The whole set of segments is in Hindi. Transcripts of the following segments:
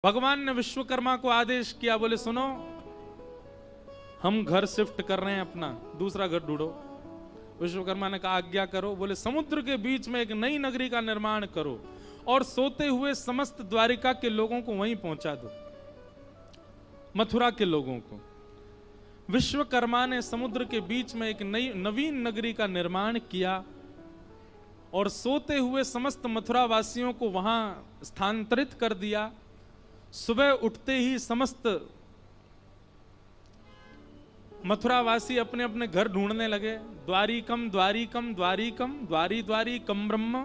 भगवान ने विश्वकर्मा को आदेश किया, बोले सुनो हम घर शिफ्ट कर रहे हैं, अपना दूसरा घर ढूंढो। विश्वकर्मा ने कहा आज्ञा करो। बोले समुद्र के बीच में एक नई नगरी का निर्माण करो और सोते हुए समस्त द्वारिका के लोगों को वहीं पहुंचा दो, मथुरा के लोगों को। विश्वकर्मा ने समुद्र के बीच में एक नवीन नगरी का निर्माण किया और सोते हुए समस्त मथुरा वासियों को वहां स्थानांतरित कर दिया। सुबह उठते ही समस्त मथुरावासी अपने अपने घर ढूंढने लगे। द्वारिकम द्वारिकम द्वारिकम द्वारी द्वारी कम ब्रह्म,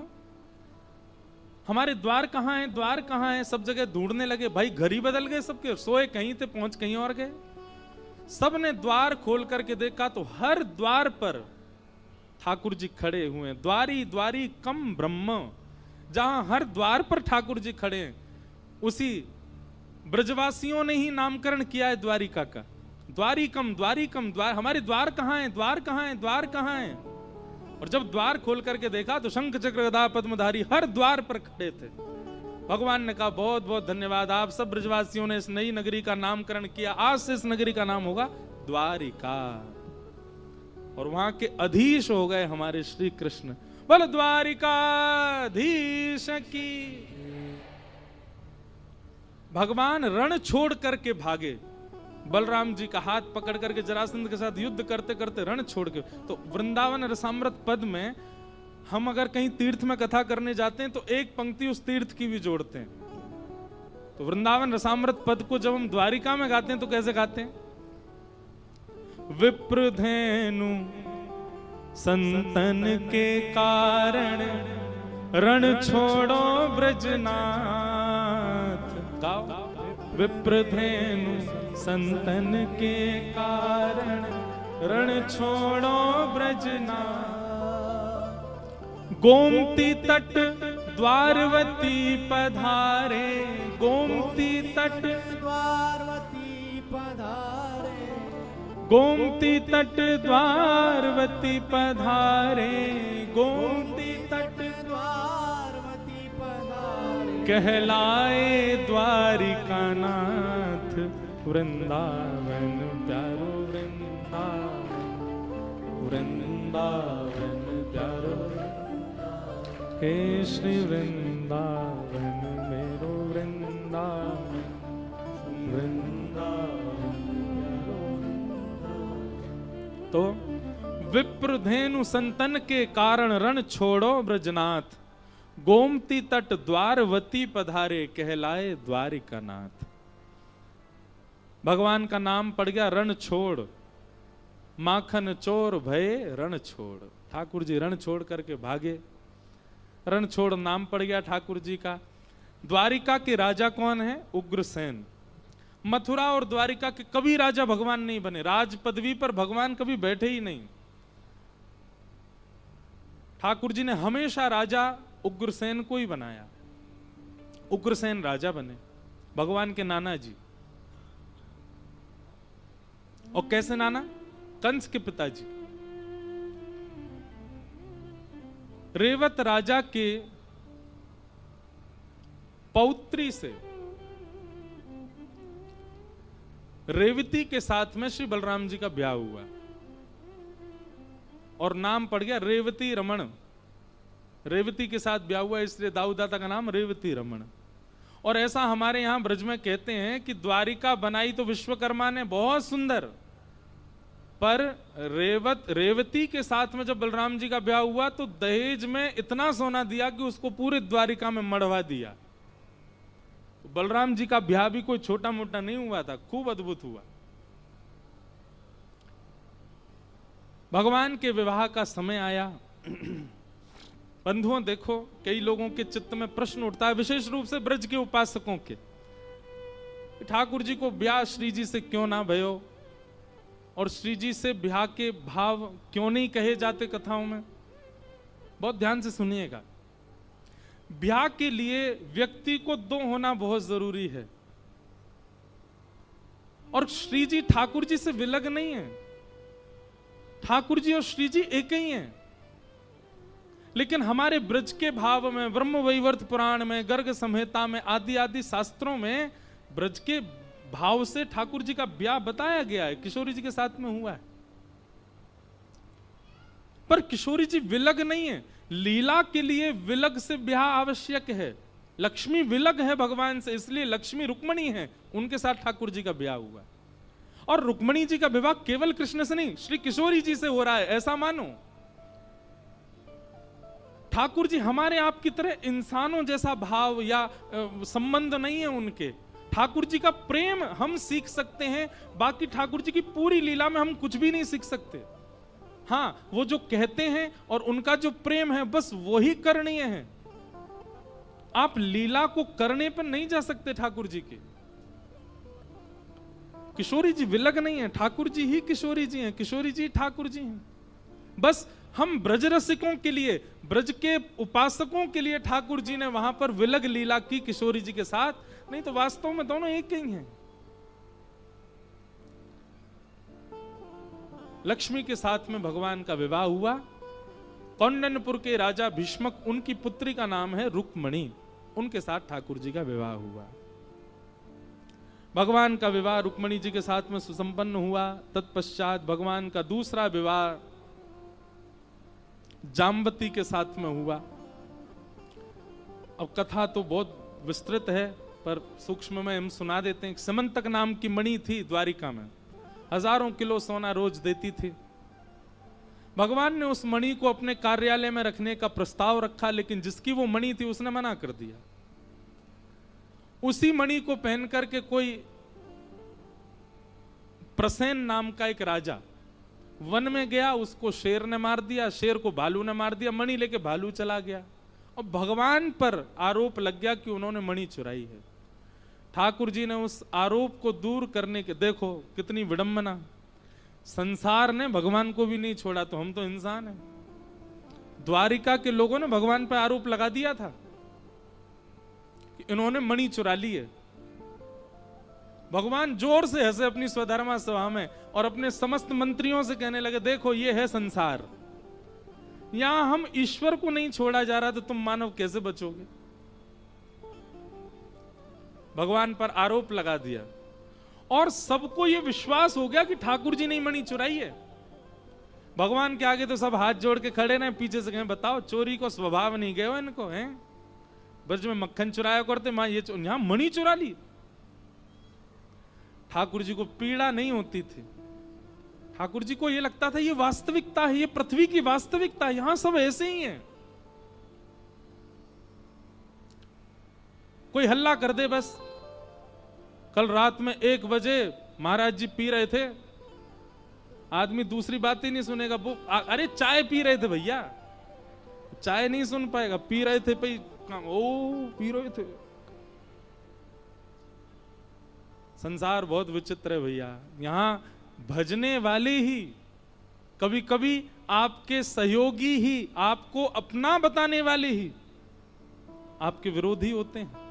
हमारे द्वार कहाँ हैं, द्वार कहाँ हैं, सब जगह ढूंढने लगे। भाई घर ही बदल गए सबके, सोए कहीं थे पहुंच कहीं और गए। सब ने द्वार खोल करके देखा तो हर द्वार पर ठाकुर जी खड़े हुए हैं। द्वारी द्वारी कम ब्रह्म, जहां हर द्वार पर ठाकुर जी खड़े हैं, उसी ब्रजवासियों ने ही नामकरण किया है द्वारिका का। द्वारिकम द्वारिकम द्वार, हमारे द्वार कहाँ हैं, द्वार कहाँ हैं, द्वार कहाँ हैं। और जब द्वार खोल करके देखा तो शंख चक्र गदा पद्मधारी हर द्वार पर खड़े थे। भगवान ने कहा बहुत बहुत धन्यवाद, आप सब ब्रजवासियों ने इस नई नगरी का नामकरण किया। आज से इस नगरी का नाम होगा द्वारिका। और वहां के अधीश हो गए हमारे श्री कृष्ण। बोल द्वारिकाधीश की। भगवान रण छोड़ करके भागे। बलराम जी का हाथ पकड़ करके जरासंध के साथ युद्ध करते करते रण छोड़ के। तो वृंदावन रसामृत पद में हम अगर कहीं तीर्थ में कथा करने जाते हैं तो एक पंक्ति उस तीर्थ की भी जोड़ते हैं। तो वृंदावन रसामृत पद को जब हम द्वारिका में गाते हैं तो कैसे गाते हैं? विप्रधेनु संतन के कारण रण छोड़ो ब्रजनाथ। गाओ। विप्रधेनु संतन के कारण रण छोड़ो ब्रजनाथ। गोमती तट द्वारवती पधारे, गोमती तट द्वारवती पधारे, गोमती तट द्वारवती पधारे, गोमती तट द्वारवती पधारे। कहलाए द्वारिकानाथ वृंदावन प्यारो, वृंदावन वृंदावन प्यारो। हे श्री वृंदावन मेरो वृंदावन, वृंदावन प्यारो। तो विप्रधेनु संतन के कारण रण छोड़ो ब्रजनाथ, गोमती तट द्वारवती पधारे, कहलाए द्वारिकानाथ। भगवान का नाम पड़ गया रण छोड़। माखन चोर भये रण छोड़। ठाकुर जी रण छोड़ करके भागे। रण छोड़ नाम पड़ गया ठाकुर जी का। द्वारिका के राजा कौन है? उग्रसेन। मथुरा और द्वारिका के कभी राजा भगवान नहीं बने। राज पदवी पर भगवान कभी बैठे ही नहीं। ठाकुर जी ने हमेशा राजा उग्रसेन को ही बनाया। उग्रसेन राजा बने, भगवान के नाना जी। और कैसे नाना? कंस के पिताजी। रेवत राजा के पौत्री से रेवती के साथ में श्री बलराम जी का ब्याह हुआ और नाम पड़ गया रेवती रमण। रेवती के साथ ब्याह हुआ इसलिए दाऊदाता का नाम रेवती रमण। और ऐसा हमारे यहां ब्रज में कहते हैं कि द्वारिका बनाई तो विश्वकर्मा ने बहुत सुंदर, पर रेवती के साथ में जब बलराम जी का ब्याह हुआ तो दहेज में इतना सोना दिया कि उसको पूरे द्वारिका में मढ़वा दिया। तो बलराम जी का ब्याह भी कोई छोटा मोटा नहीं हुआ था, खूब अद्भुत हुआ। भगवान के विवाह का समय आया। बंधुओं देखो, कई लोगों के चित्त में प्रश्न उठता है, विशेष रूप से ब्रज के उपासकों के, ठाकुर जी को ब्याह श्री जी से क्यों ना भयो, और श्री जी से ब्याह के भाव क्यों नहीं कहे जाते कथाओं में। बहुत ध्यान से सुनिएगा। ब्याह के लिए व्यक्ति को दो होना बहुत जरूरी है। और श्री जी ठाकुर जी से विलग नहीं है। ठाकुर जी और श्री जी एक ही हैं। लेकिन हमारे ब्रज के भाव में, ब्रह्म वैवर्त पुराण में, गर्ग संहिता में, आदि आदि शास्त्रों में ब्रज के भाव से ठाकुर जी का ब्याह बताया गया है, किशोरी जी के साथ में हुआ है। पर किशोरी जी विलग नहीं है, लीला के लिए विलग से ब्याह आवश्यक है। लक्ष्मी विलग है भगवान से, इसलिए लक्ष्मी रुक्मणी है, उनके साथ ठाकुर जी का ब्याह हुआ। और रुक्मणी जी का विवाह केवल कृष्ण से नहीं, श्री किशोरी जी से हो रहा है, ऐसा मानो। ठाकुर जी हमारे आपकी तरह इंसानों जैसा भाव या संबंध नहीं है उनके। ठाकुर जी का प्रेम हम सीख सकते हैं, बाकी ठाकुर जी की पूरी लीला में हम कुछ भी नहीं सीख सकते। हाँ, वो जो कहते हैं और उनका जो प्रेम है बस वही करणीय है। आप लीला को करने पर नहीं जा सकते ठाकुर जी के। किशोरी जी विलग नहीं है, ठाकुर जी ही किशोरी जी हैं, किशोरी जी ठाकुर जी हैं। बस हम ब्रज रसिकों के लिए, ब्रज के उपासकों के लिए ठाकुर जी ने वहां पर विलग लीला की किशोरी जी के साथ, नहीं तो वास्तव में दोनों एक ही हैं। लक्ष्मी के साथ में भगवान का विवाह हुआ। कौंडन्यपुर के राजा भीष्मक, उनकी पुत्री का नाम है रुक्मणी, उनके साथ ठाकुर जी का विवाह हुआ। भगवान का विवाह रुक्मणी जी के साथ में सुसंपन्न हुआ। तत्पश्चात भगवान का दूसरा विवाह जाम्बती के साथ में हुआ। अब कथा तो बहुत विस्तृत है, पर सूक्ष्म में हम सुना देते हैं। समंतक नाम की मणि थी द्वारिका में, हजारों किलो सोना रोज देती थी। भगवान ने उस मणि को अपने कार्यालय में रखने का प्रस्ताव रखा, लेकिन जिसकी वो मणि थी उसने मना कर दिया। उसी मणि को पहन करके कोई प्रसेन नाम का एक राजा वन में गया, उसको शेर ने मार दिया, शेर को भालू ने मार दिया, मणि लेके भालू चला गया। और भगवान पर आरोप लग गया कि उन्होंने मणि चुराई है। ठाकुर जी ने उस आरोप को दूर करने के, देखो कितनी विडंबना, संसार ने भगवान को भी नहीं छोड़ा, तो हम तो इंसान हैं। द्वारिका के लोगों ने भगवान पर आरोप लगा दिया था कि इन्होंने मणि चुरा ली है। भगवान जोर से हंसे अपनी स्वधर्मा सभा में और अपने समस्त मंत्रियों से कहने लगे, देखो ये है संसार, यहां हम ईश्वर को नहीं छोड़ा जा रहा, तो तुम मानव कैसे बचोगे। भगवान पर आरोप लगा दिया और सबको यह विश्वास हो गया कि ठाकुर जी ने मणि चुराई है। भगवान के आगे तो सब हाथ जोड़ के खड़े रहे, पीछे से कहें बताओ चोरी को स्वभाव नहीं गए हो इनको, हैं ब्रज में मक्खन चुराया करते, मां ये यहां मणि चुरा ली। ठाकुर जी को पीड़ा नहीं होती थी। ठाकुर जी को यह लगता था ये वास्तविकता है, ये पृथ्वी की वास्तविकता है, यहां सब ऐसे ही हैं। कोई हल्ला कर दे बस। कल रात में 1 बजे महाराज जी पी रहे थे, आदमी दूसरी बात ही नहीं सुनेगा। वो अरे चाय पी रहे थे भैया, चाय नहीं सुन पाएगा, पी रहे थे भाई, ओ पी रहे थे। संसार बहुत विचित्र है भैया। यहां भजने वाले ही, कभी कभी आपके सहयोगी ही, आपको अपना बताने वाले ही आपके विरोधी होते हैं।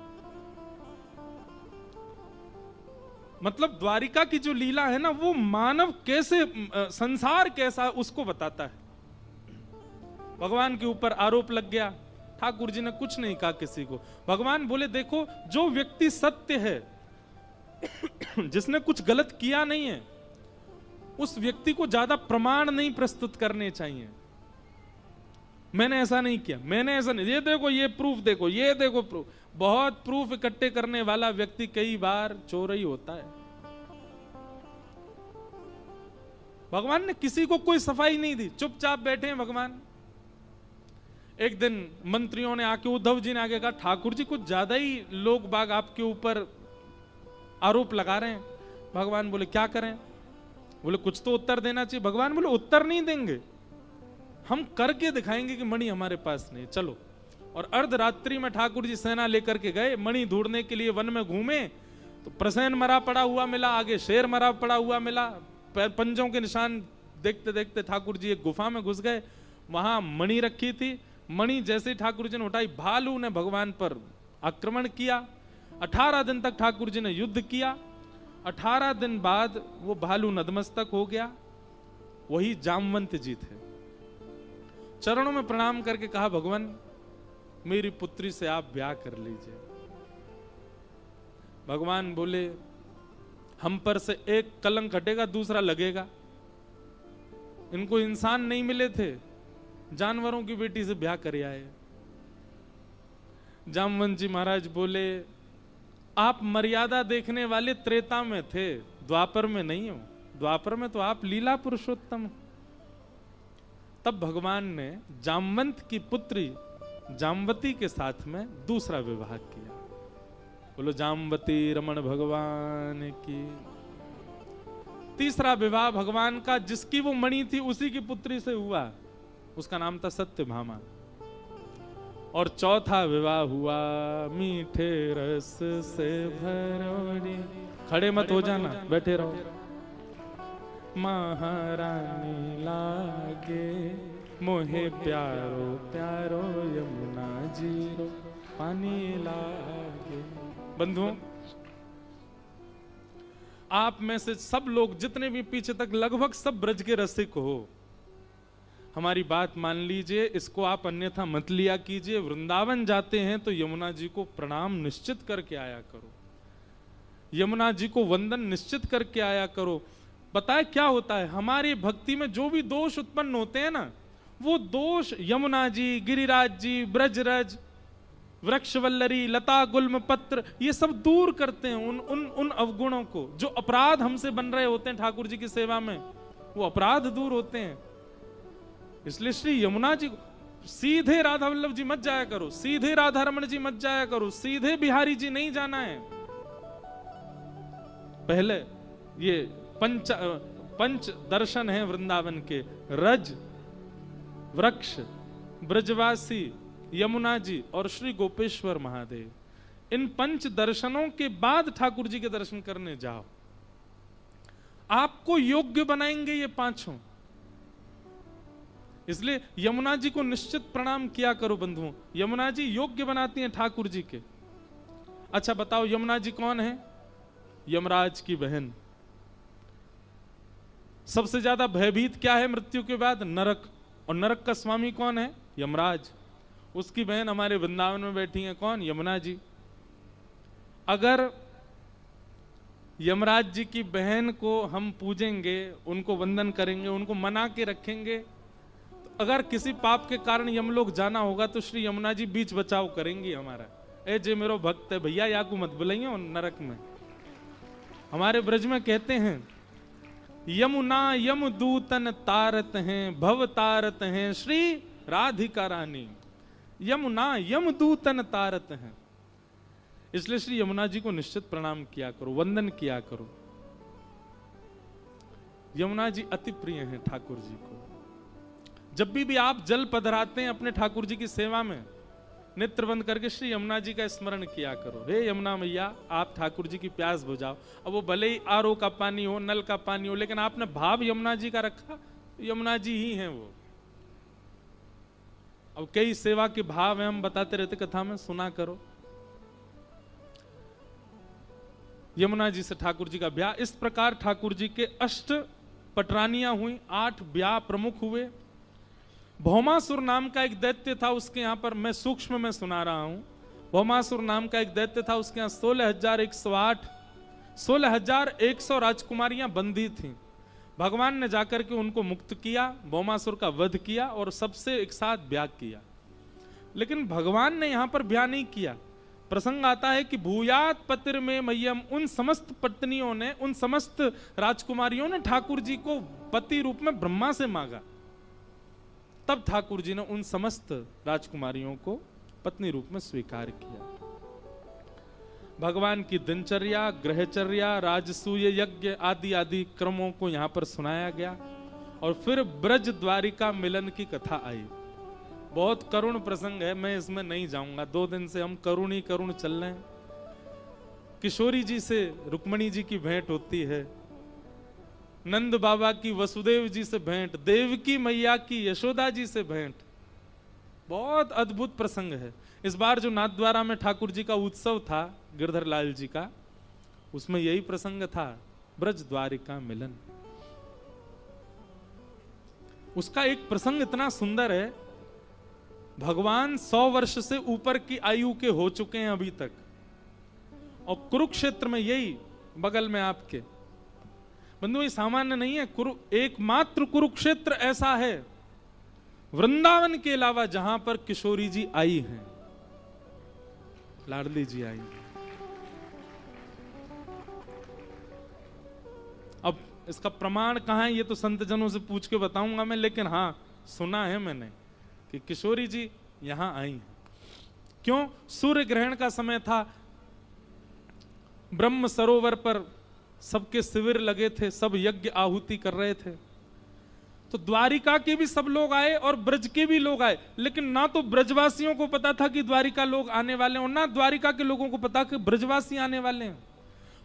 मतलब द्वारिका की जो लीला है ना, वो मानव कैसे, संसार कैसा, उसको बताता है। भगवान के ऊपर आरोप लग गया, ठाकुर जी ने कुछ नहीं कहा किसी को। भगवान बोले देखो, जो व्यक्ति सत्य है, जिसने कुछ गलत किया नहीं है, उस व्यक्ति को ज्यादा प्रमाण नहीं प्रस्तुत करने चाहिए। मैंने ऐसा नहीं किया, मैंने ऐसा नहीं, ये देखो ये प्रूफ, देखो ये देखो प्रूफ। बहुत प्रूफ इकट्ठे करने वाला व्यक्ति कई बार चोर ही होता है। भगवान ने किसी को कोई सफाई नहीं दी, चुपचाप बैठे हैं भगवान। एक दिन मंत्रियों ने आके, उद्धव जी ने आगे कहा, ठाकुर जी कुछ ज्यादा ही लोग बाग आपके ऊपर आरोप लगा रहे हैं। भगवान बोले क्या करें? बोले कुछ तो उत्तर देना चाहिए। भगवान बोले उत्तर नहीं देंगे, हम करके दिखाएंगे कि मणि हमारे पास नहीं, चलो। और अर्धरात्रि में ठाकुर जी सेना लेकर के गए, मणि ढूंढने के लिए वन में घूमे, तो प्रसेन मरा पड़ा हुआ मिला, आगे शेर मरा पड़ा हुआ मिला। पंजों के निशान देखते देखते ठाकुर जी एक गुफा में घुस गए, वहां मणि रखी थी। मणि जैसे ही ठाकुर जी ने उठाई, भालू ने भगवान पर आक्रमण किया। 18 दिन तक ठाकुर जी ने युद्ध किया। 18 दिन बाद वो भालू नतमस्तक हो गया। वही जामवंत जी थे। चरणों में प्रणाम करके कहा, भगवान मेरी पुत्री से आप ब्याह कर लीजिए। भगवान बोले हम पर से एक कलंक हटेगा दूसरा लगेगा। इनको इंसान नहीं मिले थे, जानवरों की बेटी से ब्याह कर आए। जामवंत जी महाराज बोले आप मर्यादा देखने वाले त्रेता में थे, द्वापर में नहीं हो। द्वापर में तो आप लीला पुरुषोत्तम। तब भगवान ने जामवंत की पुत्री जामवती के साथ में दूसरा विवाह किया। बोलो जामवती रमण भगवान की। तीसरा विवाह भगवान का जिसकी वो मणि थी उसी की पुत्री से हुआ, उसका नाम था सत्यभामा। और चौथा विवाह हुआ मीठे रस से भरोड़ी। खड़े मत हो जाना, बैठे रहो। महारानी लागे मोहे प्यारो प्यारो यमुना जीरो पानी लागे। बंधुओं, आप में से सब लोग जितने भी पीछे तक लगभग सब ब्रज के रसिक हो, हमारी बात मान लीजिए, इसको आप अन्यथा मत लिया कीजिए। वृंदावन जाते हैं तो यमुना जी को प्रणाम निश्चित करके आया करो, यमुना जी को वंदन निश्चित करके आया करो। पता है क्या होता है, हमारी भक्ति में जो भी दोष उत्पन्न होते हैं ना, वो दोष यमुना जी, गिरिराज जी, ब्रजरज, वृक्षवल्लरी, लता गुल्म पत्र, ये सब दूर करते हैं उन अवगुणों को। जो अपराध हमसे बन रहे होते हैं ठाकुर जी की सेवा में, वो अपराध दूर होते हैं। इसलिए श्री यमुना जी को सीधे राधा वल्लभ जी मत जाया करो, सीधे राधा रमण जी मत जाया करो, सीधे बिहारी जी नहीं जाना है। पहले ये पंच दर्शन है वृंदावन के, रज, वृक्ष, ब्रजवासी, यमुना जी और श्री गोपेश्वर महादेव। इन पंच दर्शनों के बाद ठाकुर जी के दर्शन करने जाओ। आपको योग्य बनाएंगे ये पांचों। इसलिए यमुना जी को निश्चित प्रणाम किया करो बंधुओं। यमुना जी योग्य बनाती हैं ठाकुर जी के। अच्छा बताओ, यमुना जी कौन है? यमराज की बहन। सबसे ज्यादा भयभीत क्या है मृत्यु के बाद? नरक। और नरक का स्वामी कौन है? यमराज। उसकी बहन हमारे वृंदावन में बैठी है, कौन? यमुना जी। अगर यमराज जी की बहन को हम पूजेंगे, उनको वंदन करेंगे, उनको मना के रखेंगे, तो अगर किसी पाप के कारण यमलोक जाना होगा तो श्री यमुना जी बीच बचाव करेंगी हमारा। ए जे मेरो भक्त है भैया, या को मत बुलाइए नरक में। हमारे ब्रज में कहते हैं, यमुना यमदूतन तारत हैं, भव तारत हैं श्री राधिका रानी। यमुना यमदूतन तारत हैं। इसलिए श्री यमुना जी को निश्चित प्रणाम किया करो, वंदन किया करो। यमुना जी अति प्रिय हैं ठाकुर जी को। जब भी आप जल पधराते हैं अपने ठाकुर जी की सेवा में, नेत्र बंद करके श्री यमुना जी का स्मरण किया करो। हे यमुना मैया, आप ठाकुर जी की प्यास बुझाओ। अब वो भले ही आरओ का पानी हो, नल का पानी हो, लेकिन आपने भाव यमुना जी का रखा, यमुना जी ही हैं वो। अब कई सेवा के भाव हैं, हम बताते रहते कथा में, सुना करो। यमुना जी से ठाकुर जी का ब्याह। इस प्रकार ठाकुर जी के 8 पटरानियां हुई, 8 ब्याह प्रमुख हुए। भौमासुर नाम का एक दैत्य था, उसके यहां पर मैं सूक्ष्म में सुना रहा हूं। भौमासुर नाम का एक दैत्य था, उसके यहां 16,100 राजकुमारियां बंदी थीं। भगवान ने जाकर के उनको मुक्त किया, भौमासुर का वध किया और सबसे एक साथ ब्याह किया। लेकिन भगवान ने यहां पर ब्याह नहीं किया। प्रसंग आता है कि भूयात पतिर में मय्यम, उन समस्त पत्नियों ने, उन समस्त राजकुमारियों ने ठाकुर जी को पति रूप में ब्रह्मा से मांगा। तब ठाकुर जी ने उन समस्त राजकुमारियों को पत्नी रूप में स्वीकार किया। भगवान की दिनचर्या, ग्रहचर्या, राजसूय यज्ञ आदि आदि क्रमों को यहां पर सुनाया गया। और फिर ब्रज द्वारिका मिलन की कथा आई। बहुत करुण प्रसंग है, मैं इसमें नहीं जाऊंगा। 2 दिन से हम करुण ही करुण चल रहे हैं। किशोरी जी से रुक्मणी जी की भेंट होती है, नंद बाबा की वसुदेव जी से भेंट, देवकी मैया की यशोदा जी से भेंट। बहुत अद्भुत प्रसंग है। इस बार जो नाथद्वारा में ठाकुर जी का उत्सव था, गिरधर लाल जी का, उसमें यही प्रसंग था, ब्रज द्वारिका मिलन। उसका एक प्रसंग इतना सुंदर है। भगवान 100 वर्ष से ऊपर की आयु के हो चुके हैं अभी तक, और कुरुक्षेत्र में यही बगल में आपके बंधु, ये सामान्य नहीं है। एकमात्र कुरुक्षेत्र ऐसा है वृंदावन के अलावा जहां पर किशोरी जी आई हैं, लाडली जी आई हैं। अब इसका प्रमाण कहां है ये तो संत जनों से पूछ के बताऊंगा मैं, लेकिन हां सुना है मैंने कि किशोरी जी यहां आई हैं। क्यों? सूर्य ग्रहण का समय था, ब्रह्म सरोवर पर सबके शिविर लगे थे, सब यज्ञ आहुति कर रहे थे। तो द्वारिका के भी सब लोग आए और ब्रज के भी लोग आए, लेकिन ना तो ब्रजवासियों को पता था कि द्वारिका लोग आने वाले हैं और ना द्वारिका के लोगों को पता कि ब्रजवासी आने वाले हैं।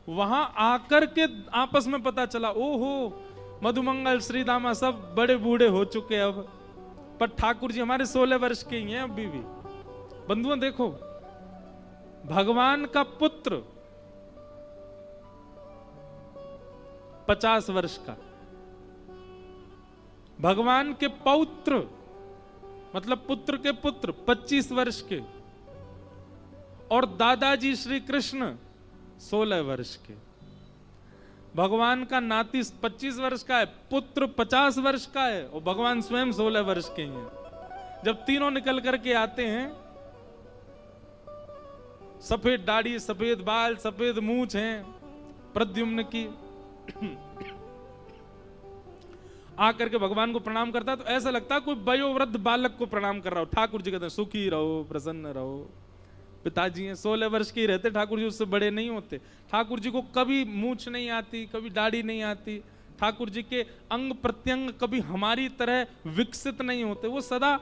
वहां आकर के आपस में पता चला, ओहो मधुमंगल श्रीदामा सब बड़े बूढ़े हो चुके अब, पर ठाकुर जी हमारे 16 वर्ष के ही हैं अभी भी। बंधुओं देखो, भगवान का पुत्र 50 वर्ष का, भगवान के पौत्र मतलब पुत्र के पुत्र 25 वर्ष के, और दादाजी श्री कृष्ण 16 वर्ष के। भगवान का नाती 25 वर्ष का है, पुत्र 50 वर्ष का है और भगवान स्वयं 16 वर्ष के हैं। जब तीनों निकल करके आते हैं, सफेद दाढ़ी, सफेद बाल, सफेद मूंछ हैं प्रद्युम्न की, आकर के भगवान को प्रणाम करता है तो ऐसा लगता है कोई वयोवृद्ध बालक को प्रणाम कर रहा हो। ठाकुर जी कहते हैं सुखी रहो, प्रसन्न रहो। पिताजी हैं 16 वर्ष के ही रहते ठाकुर जी, उससे बड़े नहीं होते। ठाकुर जी को कभी मूंछ नहीं आती, कभी दाढ़ी नहीं आती। ठाकुर जी के अंग प्रत्यंग कभी हमारी तरह विकसित नहीं होते, वो सदा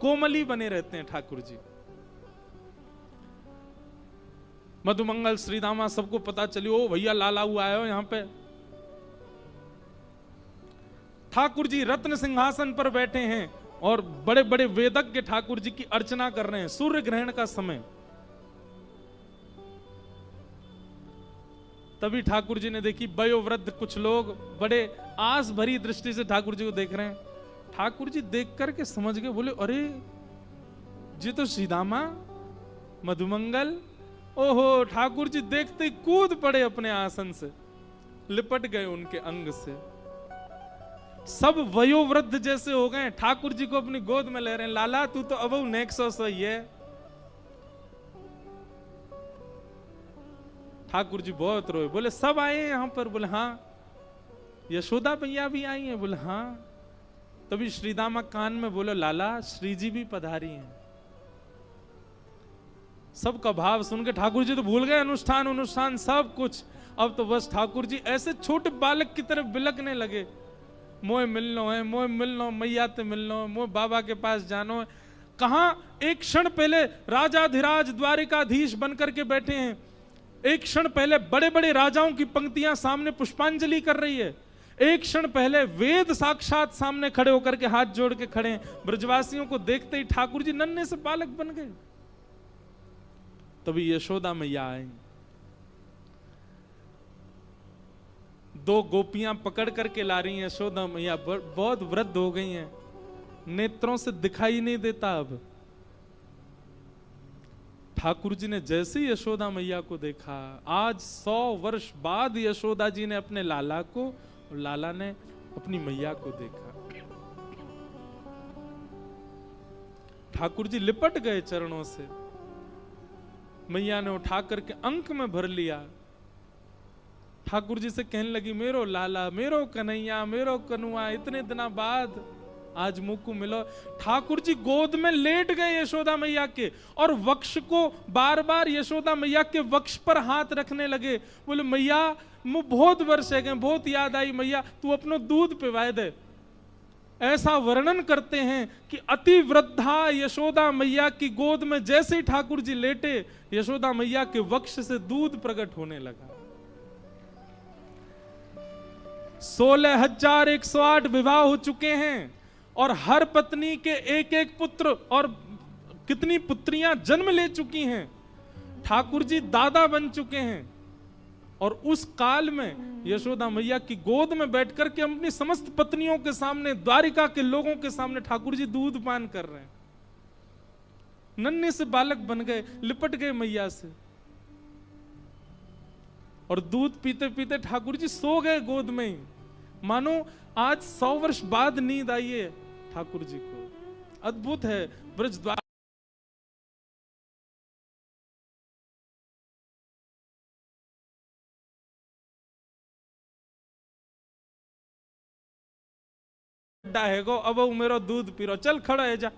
कोमली बने रहते हैं ठाकुर जी। मधुमंगल श्रीदामा सबको पता चली, ओ भैया लाला हुआ आए हो यहाँ पे। ठाकुर जी रत्न सिंहासन पर बैठे हैं और बड़े बड़े वेदज्ञ ठाकुर जी की अर्चना कर रहे हैं। सूर्य ग्रहण का समय, तभी ठाकुर जी ने देखी वयोवृद्ध कुछ लोग बड़े आस भरी दृष्टि से ठाकुर जी को देख रहे हैं। ठाकुर जी देख करके समझ गए, बोले अरे जी तो श्रीदामा मधुमंगल। ओहो, ठाकुर जी देखते ही कूद पड़े अपने आसन से, लिपट गए उनके अंग से। सब वयोवृद्ध जैसे हो गए, ठाकुर जी को अपनी गोद में ले रहे हैं। लाला तू तो अब नेक्सो सही है। ठाकुर जी बहुत रोए, बोले सब आए हैं यहां पर? बोले हाँ। यशोदा भैया भी आई हैं? बोले हाँ। तभी श्रीदामा कान में बोले, लाला श्री जी भी पधारी हैं। सबका भाव सुन के ठाकुर जी तो भूल गए अनुष्ठान सब कुछ। अब तो बस ठाकुर जी ऐसे छोटे बालक की तरफ बिलकने लगे, मोए मिलनो है, मोए मिलनो, मैया ते मिलनो, मोए बाबा के पास जानो है। कहां एक क्षण पहले राजाधिराज द्वारिकाधीश बनकर के बैठे हैं, एक क्षण पहले बड़े बड़े राजाओं की पंक्तियां सामने पुष्पांजलि कर रही है, एक क्षण पहले वेद साक्षात सामने खड़े होकर के हाथ जोड़ के खड़े हैं। ब्रजवासियों को देखते ही ठाकुर जी नन्हे से बालक बन गए। तभी यशोदा मैया आई, 2 गोपियां पकड़ करके ला रही हैं। यशोदा मैया बहुत वृद्ध हो गई हैं, नेत्रों से दिखाई नहीं देता। अब ठाकुर जी ने जैसे ही यशोदा मैया को देखा, आज 100 वर्ष बाद यशोदा जी ने अपने लाला को और लाला ने अपनी मैया को देखा। ठाकुर जी लिपट गए चरणों से। मैया ने उठा करके अंक में भर लिया। ठाकुर जी से कहने लगी, मेरो लाला, मेरो कन्हैया, मेरो कनुआ, इतने दिनों बाद आज मुझको मिलो। ठाकुर जी गोद में लेट गए यशोदा मैया के और वक्ष को बार बार यशोदा मैया के वक्ष पर हाथ रखने लगे। बोले मैया मुझे बहुत वर्ष है गए, बहुत याद आई मैया, तू अपनो दूध पिवाए दे। ऐसा वर्णन करते हैं कि अति वृद्धा यशोदा मैया की गोद में जैसे ही ठाकुर जी लेटे, यशोदा मैया के वक्ष से दूध प्रकट होने लगा। 16,108 विवाह हो चुके हैं और हर पत्नी के एक एक पुत्र और कितनी पुत्रियां जन्म ले चुकी हैं। ठाकुर जी दादा बन चुके हैं और उस काल में यशोदा मैया की गोद में बैठकर के अपनी समस्त पत्नियों के सामने, द्वारिका के लोगों के सामने ठाकुर जी दूध पान कर रहे हैं। नन्हे से बालक बन गए, लिपट गए मैया से। और दूध पीते पीते ठाकुर जी सो गए गोद में ही, मानो आज 100 वर्ष बाद नींद आई है ठाकुर जी को। अद्भुत है ब्रज द्वार। है गो अब मेरो दूध पीरो, चल खड़ा है जा।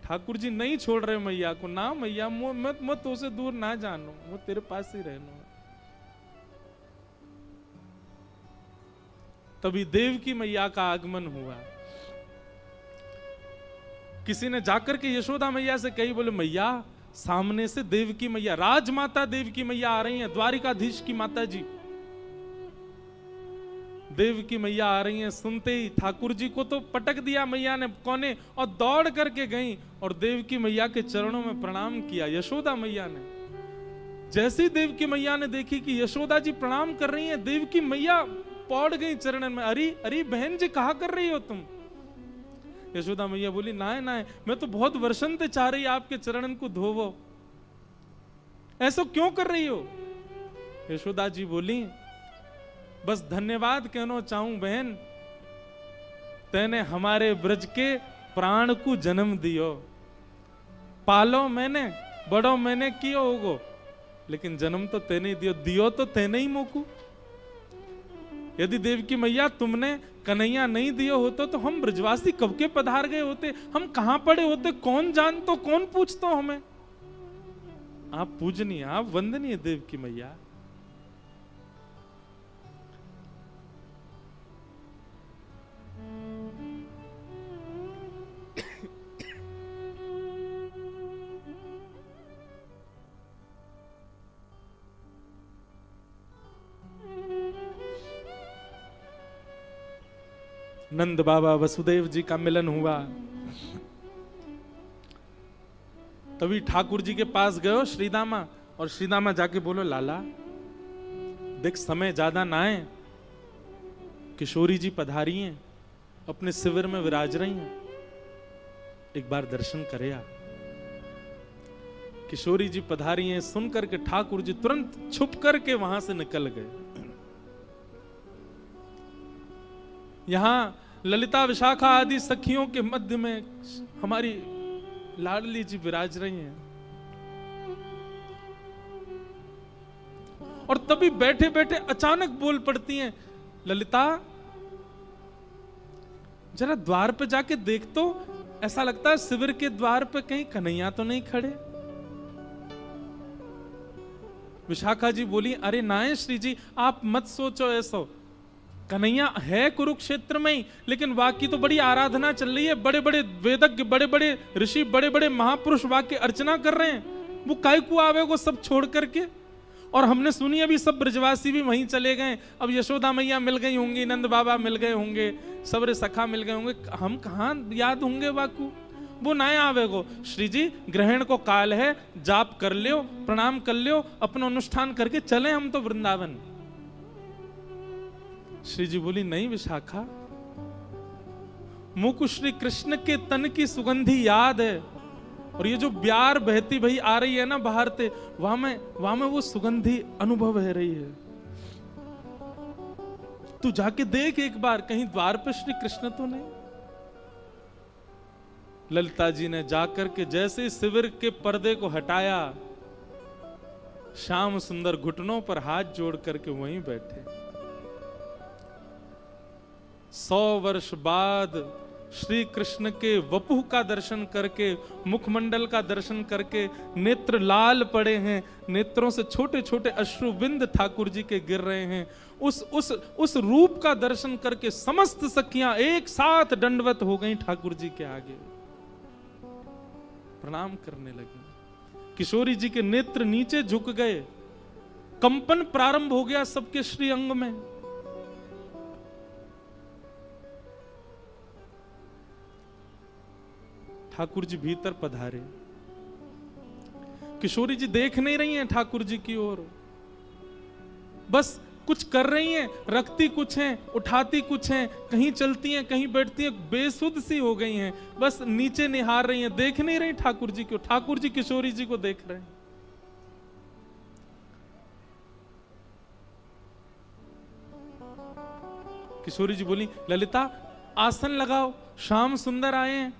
ठाकुर जी नहीं छोड़ रहे मैया को, ना मैया मैं तो से दूर ना जानू, वो तेरे पास ही रहना। तभी देव की मैया का आगमन हुआ। किसी ने जाकर के यशोदा मैया से कही, बोले मैया सामने से देव की मैया, राजमाता देव की मैया आ रही हैं, द्वारिकाधीश की माता जी देव की मैया आ रही हैं। सुनते ही ठाकुर जी को तो पटक दिया मैया ने कोने, और दौड़ करके गई और देव की मैया के चरणों में प्रणाम किया। यशोदा मैया ने जैसी देव की मैया ने देखी कि यशोदा जी प्रणाम कर रही हैं, देव की मैया पौड़ गई चरणों में। अरे अरे बहन जी कहा कर रही हो तुम? यशोदा मैया बोली, नाय नाय मैं तो बहुत वर्षन से चाह रही आपके चरणन को धोवो, ऐसा क्यों कर रही हो? यशोदा जी बोली, बस धन्यवाद कहना चाहूं बहन, तेने हमारे ब्रज के प्राण को जन्म दियो, पालो मैंने, बड़ो मैंने कियो होगो, लेकिन जन्म तो तेने दियो, दियो तो तेने ही मोकू। यदि देव की मैया तुमने कन्हैया नहीं दियो होतो तो हम ब्रजवासी कब के पधार गए होते, हम कहां पड़े होते, कौन जानतो, कौन पूछतो हमें। आप पूजनीय, आप वंदनीय देव की मैया। नंद बाबा वसुदेव जी का मिलन हुआ। तभी ठाकुर जी के पास गयो श्रीदामा, और श्रीदामा जाके बोलो, लाला देख समय ज्यादा ना है, किशोरी जी पधारी हैं, अपने शिविर में विराज रही हैं, एक बार दर्शन करे आ। किशोरी जी पधारी हैं सुन करके ठाकुर जी तुरंत छुप करके वहां से निकल गए। यहां ललिता विशाखा आदि सखियों के मध्य में हमारी लाडली जी विराज रही हैं, और तभी बैठे बैठे अचानक बोल पड़ती हैं, ललिता जरा द्वार पे जाके देख तो, ऐसा लगता है शिविर के द्वार पे कहीं कन्हैया तो नहीं खड़े। विशाखा जी बोली, अरे नाय श्री जी आप मत सोचो ऐसा, कन्हैया है कुरुक्षेत्र में ही, लेकिन वाकी तो बड़ी आराधना चल रही है, बड़े बड़े वेदज्ञ, बड़े बड़े ऋषि, बड़े बड़े महापुरुष वाक्य अर्चना कर रहे हैं, वो काय को आवे वो सब छोड़ करके। और हमने सुनी अभी सब ब्रजवासी भी वहीं चले गए, अब यशोदा मैया मिल गई होंगी, नंद बाबा मिल गए होंगे, सबरे सखा मिल गए होंगे, हम कहां याद होंगे वाकू, वो ना आवे गो। श्री जी ग्रहण को काल है, जाप कर लियो, प्रणाम कर लियो, अपना अनुष्ठान करके चले हम तो वृंदावन। श्री जी बोली, नहीं विशाखा, मुझको श्री कृष्ण के तन की सुगंधी याद है, और ये जो ब्यार बहती भई आ रही है ना बाहर से, वहां में वो सुगंधी अनुभव है रही है। तू जाके देख एक बार, कहीं द्वार पे श्री कृष्ण तो नहीं। ललिता जी ने जाकर के जैसे शिविर के पर्दे को हटाया, श्याम सुंदर घुटनों पर हाथ जोड़ करके वहीं बैठे। 100 वर्ष बाद श्री कृष्ण के वपुः का दर्शन करके, मुखमंडल का दर्शन करके नेत्र लाल पड़े हैं, नेत्रों से छोटे छोटे अश्रु बिंद ठाकुर जी के गिर रहे हैं। उस रूप का दर्शन करके समस्त सखियां एक साथ दंडवत हो गई ठाकुर जी के आगे, प्रणाम करने लगी। किशोरी जी के नेत्र नीचे झुक गए, कंपन प्रारंभ हो गया सबके श्री अंग में। ठाकुर जी भीतर पधारे, किशोरी जी देख नहीं रही हैं ठाकुर जी की ओर, बस कुछ कर रही हैं, रखती कुछ हैं, उठाती कुछ हैं, कहीं चलती हैं, कहीं बैठती हैं, बेसुध सी हो गई हैं, बस नीचे निहार रही हैं, देख नहीं रही ठाकुर जी को। ठाकुर जी किशोरी जी को देख रहे हैं। किशोरी जी बोली, ललिता आसन लगाओ, श्याम सुंदर आए हैं।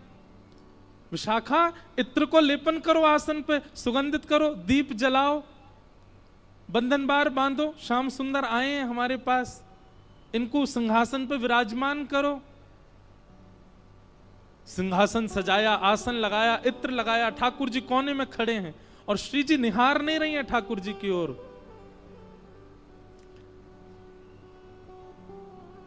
विशाखा इत्र को लेपन करो, आसन पे सुगंधित करो, दीप जलाओ, बंधन बार बांधो, श्याम सुंदर आए हैं हमारे पास, इनको सिंहासन पे विराजमान करो। सिंहासन सजाया, आसन लगाया, इत्र लगाया, ठाकुर जी कोने में खड़े हैं और श्री जी निहार नहीं रही हैं ठाकुर जी की ओर।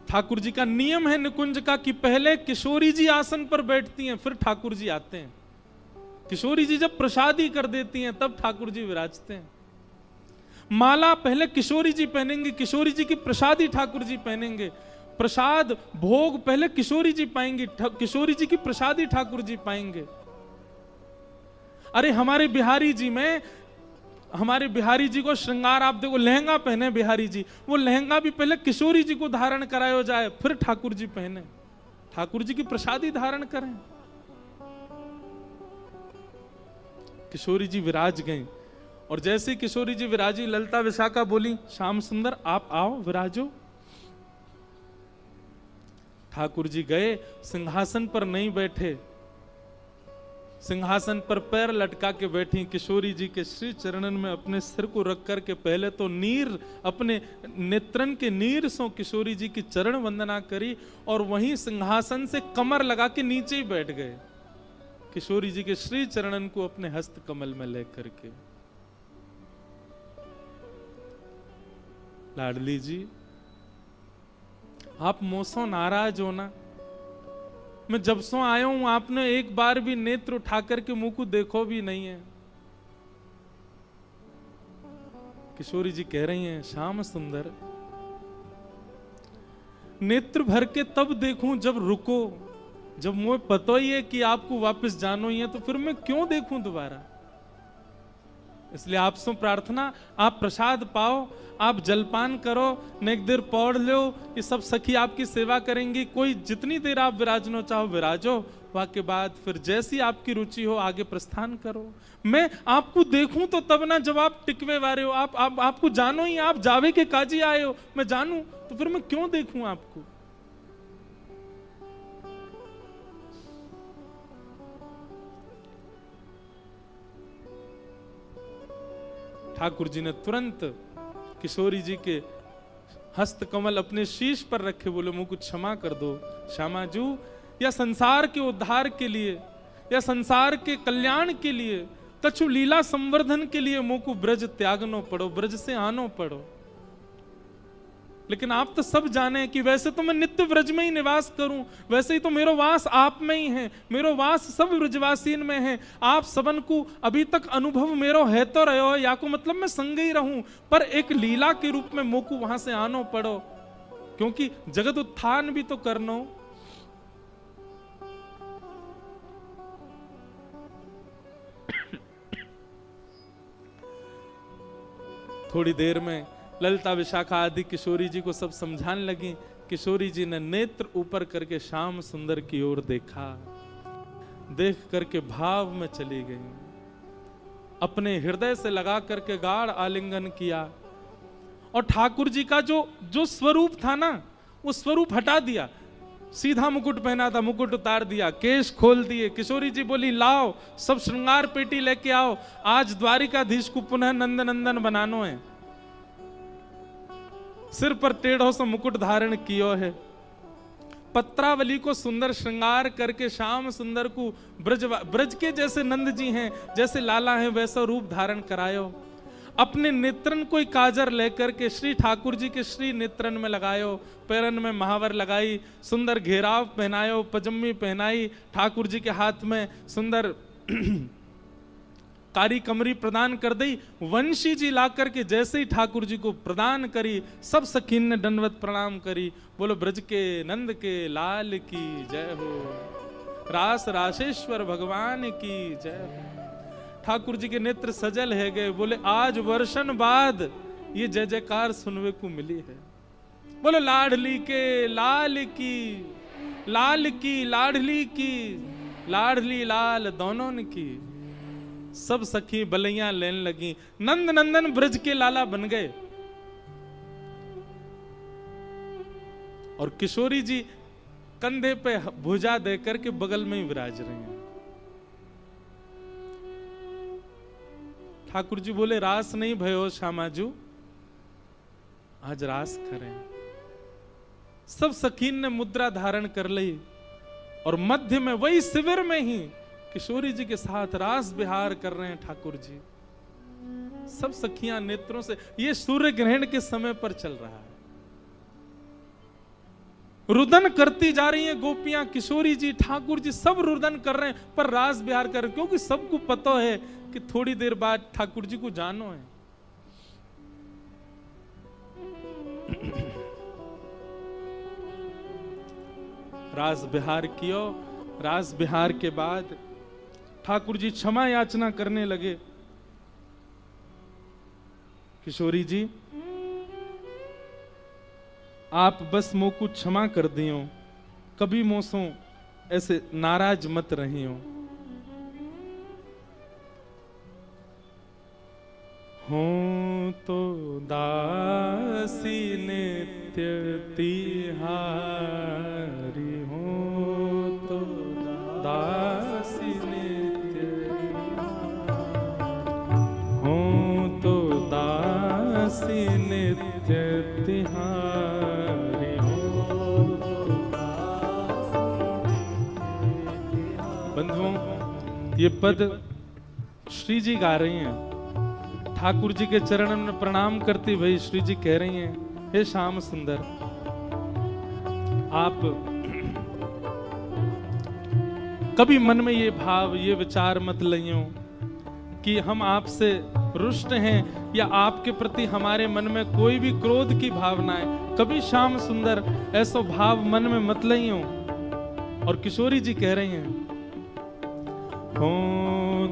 ठाकुर जी का नियम है निकुंज का कि पहले किशोरी जी आसन पर बैठती हैं, फिर ठाकुर जी आते हैं। किशोरी जी जब प्रसादी कर देती हैं तब ठाकुर जी विराजते हैं। माला पहले किशोरी जी पहनेंगे, किशोरी जी की प्रसादी ठाकुर जी पहनेंगे। प्रसाद भोग पहले किशोरी जी पाएंगी, किशोरी जी की प्रसादी ठाकुर जी पाएंगे। अरे हमारे बिहारी जी में, हमारे बिहारी जी को श्रृंगार आप देखो, लहंगा पहने बिहारी जी, वो लहंगा भी पहले किशोरी जी को धारण कराया जाए, फिर ठाकुर जी पहने, ठाकुर जी की प्रसादी धारण करें। किशोरी जी विराज गए और जैसे किशोरी जी विराजी, ललिता विशाखा बोली, श्याम सुंदर आप आओ विराजो। ठाकुर जी गए, सिंहासन पर नहीं बैठे, सिंहासन पर पैर लटका के बैठी किशोरी जी के श्री चरणन में अपने सिर को रख करके पहले तो नीर, अपने नेत्रन के नीर सो किशोरी जी की चरण वंदना करी और वहीं सिंहासन से कमर लगा के नीचे ही बैठ गए, किशोरी जी के श्री चरणन को अपने हस्त कमल में लेकर के। लाडली जी आप मुझसे नाराज हो ना, मैं जब से आया हूं आपने एक बार भी नेत्र उठा करके मुंह को देखो भी नहीं है। किशोरी जी कह रही हैं, श्याम सुंदर नेत्र भर के तब देखूं जब रुको, जब मुझे पता ही है कि आपको वापस जानो ही है तो फिर मैं क्यों देखूं दोबारा। इसलिए आपसे प्रार्थना, आप प्रसाद पाओ, आप जलपान करो, नेक देर पौड़ लो, ये सब सखी आपकी सेवा करेंगी, कोई जितनी देर आप विराजनो चाहो विराजो, वाके बाद फिर जैसी आपकी रुचि हो आगे प्रस्थान करो। मैं आपको देखूं तो तब ना जब आप टिकवे वाले हो, आपको जानो ही, आप जावे के काजी आए हो, मैं जानूं तो फिर मैं क्यों देखूं आपको। ठाकुर जी ने तुरंत किशोरी जी के हस्त कमल अपने शीश पर रखे, बोले मुझको क्षमा कर दो श्यामाजू, या संसार के उद्धार के लिए या संसार के कल्याण के लिए, कछु लीला संवर्धन के लिए मुझको ब्रज त्यागनो पड़ो, ब्रज से आनो पड़ो। लेकिन आप तो सब जाने कि वैसे तो मैं नित्य ब्रज में ही निवास करूं, वैसे ही तो मेरो वास आप में ही है, मेरो वास सब ब्रजवासीन में है। आप सबन को अभी तक अनुभव मेरो है तो रहो, या को मतलब मैं संग ही रहूं, पर एक लीला के रूप में मोको वहां से आनो पड़ो, क्योंकि जगत उत्थान भी तो करनो। थोड़ी देर में ललिता विशाखा आदि किशोरी जी को सब समझाने लगी। किशोरी जी ने नेत्र ऊपर करके श्याम सुंदर की ओर देखा, देख करके भाव में चली गई, अपने हृदय से लगा करके गाढ़ आलिंगन किया और ठाकुर जी का जो स्वरूप था ना, वो स्वरूप हटा दिया। सीधा मुकुट पहना था, मुकुट उतार दिया, केश खोल दिए। किशोरी जी बोली, लाओ सब श्रृंगार पेटी लेके आओ, आज द्वारिकाधीश को पुनः नंद नंदन बनानो है। सिर पर टेढ़ो से मुकुट धारण कियो है, पत्रावली को सुंदर श्रृंगार करके श्याम सुंदर को ब्रज के जैसे नंद जी हैं, जैसे लाला हैं, वैसा रूप धारण करायो। अपने नेत्रन कोई काजर लेकर के श्री ठाकुर जी के श्री नेत्रन में लगायो, पैरन में महावर लगाई, सुंदर घेराव पहनायो, पजम्मी पहनाई, ठाकुर जी के हाथ में सुंदर कारी कमरी प्रदान कर दी। वंशी जी ला करके जैसे ही ठाकुर जी को प्रदान करी, सब सखीन ने दंडवत प्रणाम करी। बोलो ब्रज के नंद के लाल की जय हो, रास राशेश्वर भगवान की जय हो। ठाकुर जी के नेत्र सजल है गए, बोले आज वर्षन बाद ये जय जयकार सुनने को मिली है। बोलो लाडली के लाल की, लाल की लाडली की, लाडली लाल दोनों की। सब सखी बलैया लेने लगी, नंद नंदन ब्रज के लाला बन गए। और किशोरी जी कंधे पे भुजा देकर के बगल में ही विराज रहे हैं। ठाकुर जी बोले रास नहीं भयो श्यामाजू, आज रास करें। सब सखीन ने मुद्रा धारण कर ली और मध्य में वही शिविर में ही किशोरी जी के साथ रास विहार कर रहे हैं ठाकुर जी। सब सखियां नेत्रों से, ये सूर्य ग्रहण के समय पर चल रहा है। रुदन करती जा रही हैं गोपियां, किशोरी जी ठाकुर जी सब रुदन कर रहे हैं, पर रास विहार कर रहे हैं, क्योंकि सबको पता है कि थोड़ी देर बाद ठाकुर जी को जानो है। रास विहार कियो। रास विहार के बाद ठाकुर जी क्षमा याचना करने लगे। किशोरी जी आप बस मो को क्षमा कर दियो, कभी मोसो ऐसे नाराज मत रही हो। तो दासी नित्य तिहारी, हो तो दासी नित्य, हो तो दासी नित्य तिहारी, हो। बंधुओं, ये पद श्री जी गा रही हैं। ठाकुर जी के चरणों में प्रणाम करती भाई श्री जी कह रही हैं, हे श्याम सुंदर, आप कभी मन में ये भाव, ये विचार मत लियो कि हम आपसे रुष्ट हैं या आपके प्रति हमारे मन में कोई भी क्रोध की भावना है। कभी श्याम सुंदर ऐसा भाव मन में मत लियो। और किशोरी जी कह रही हैं, हो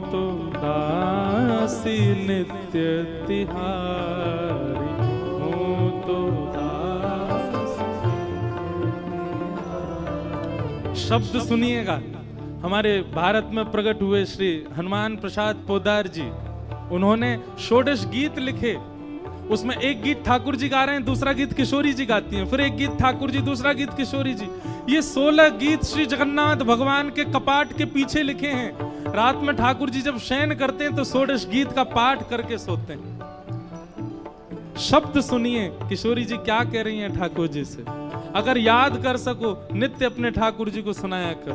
तो दासी नित्य तिहारी, हो तो दासी। शब्द सुनिएगा, हमारे भारत में प्रकट हुए श्री हनुमान प्रसाद पोद्दार जी, उन्होंने षोडश गीत लिखे। उसमें एक गीत ठाकुर जी गा रहे हैं, दूसरा गीत किशोरी जी गाती हैं, फिर एक गीत ठाकुर जी, दूसरा गीत किशोरी जी। ये 16 गीत श्री जगन्नाथ भगवान के कपाट के पीछे लिखे हैं। रात में ठाकुर जी जब शयन करते हैं तो षोडश गीत का पाठ करके सोते हैं। शब्द सुनिए, किशोरी जी क्या कह रही हैं ठाकुर जी से। अगर याद कर सको नित्य अपने ठाकुर जी को सुनाया करो।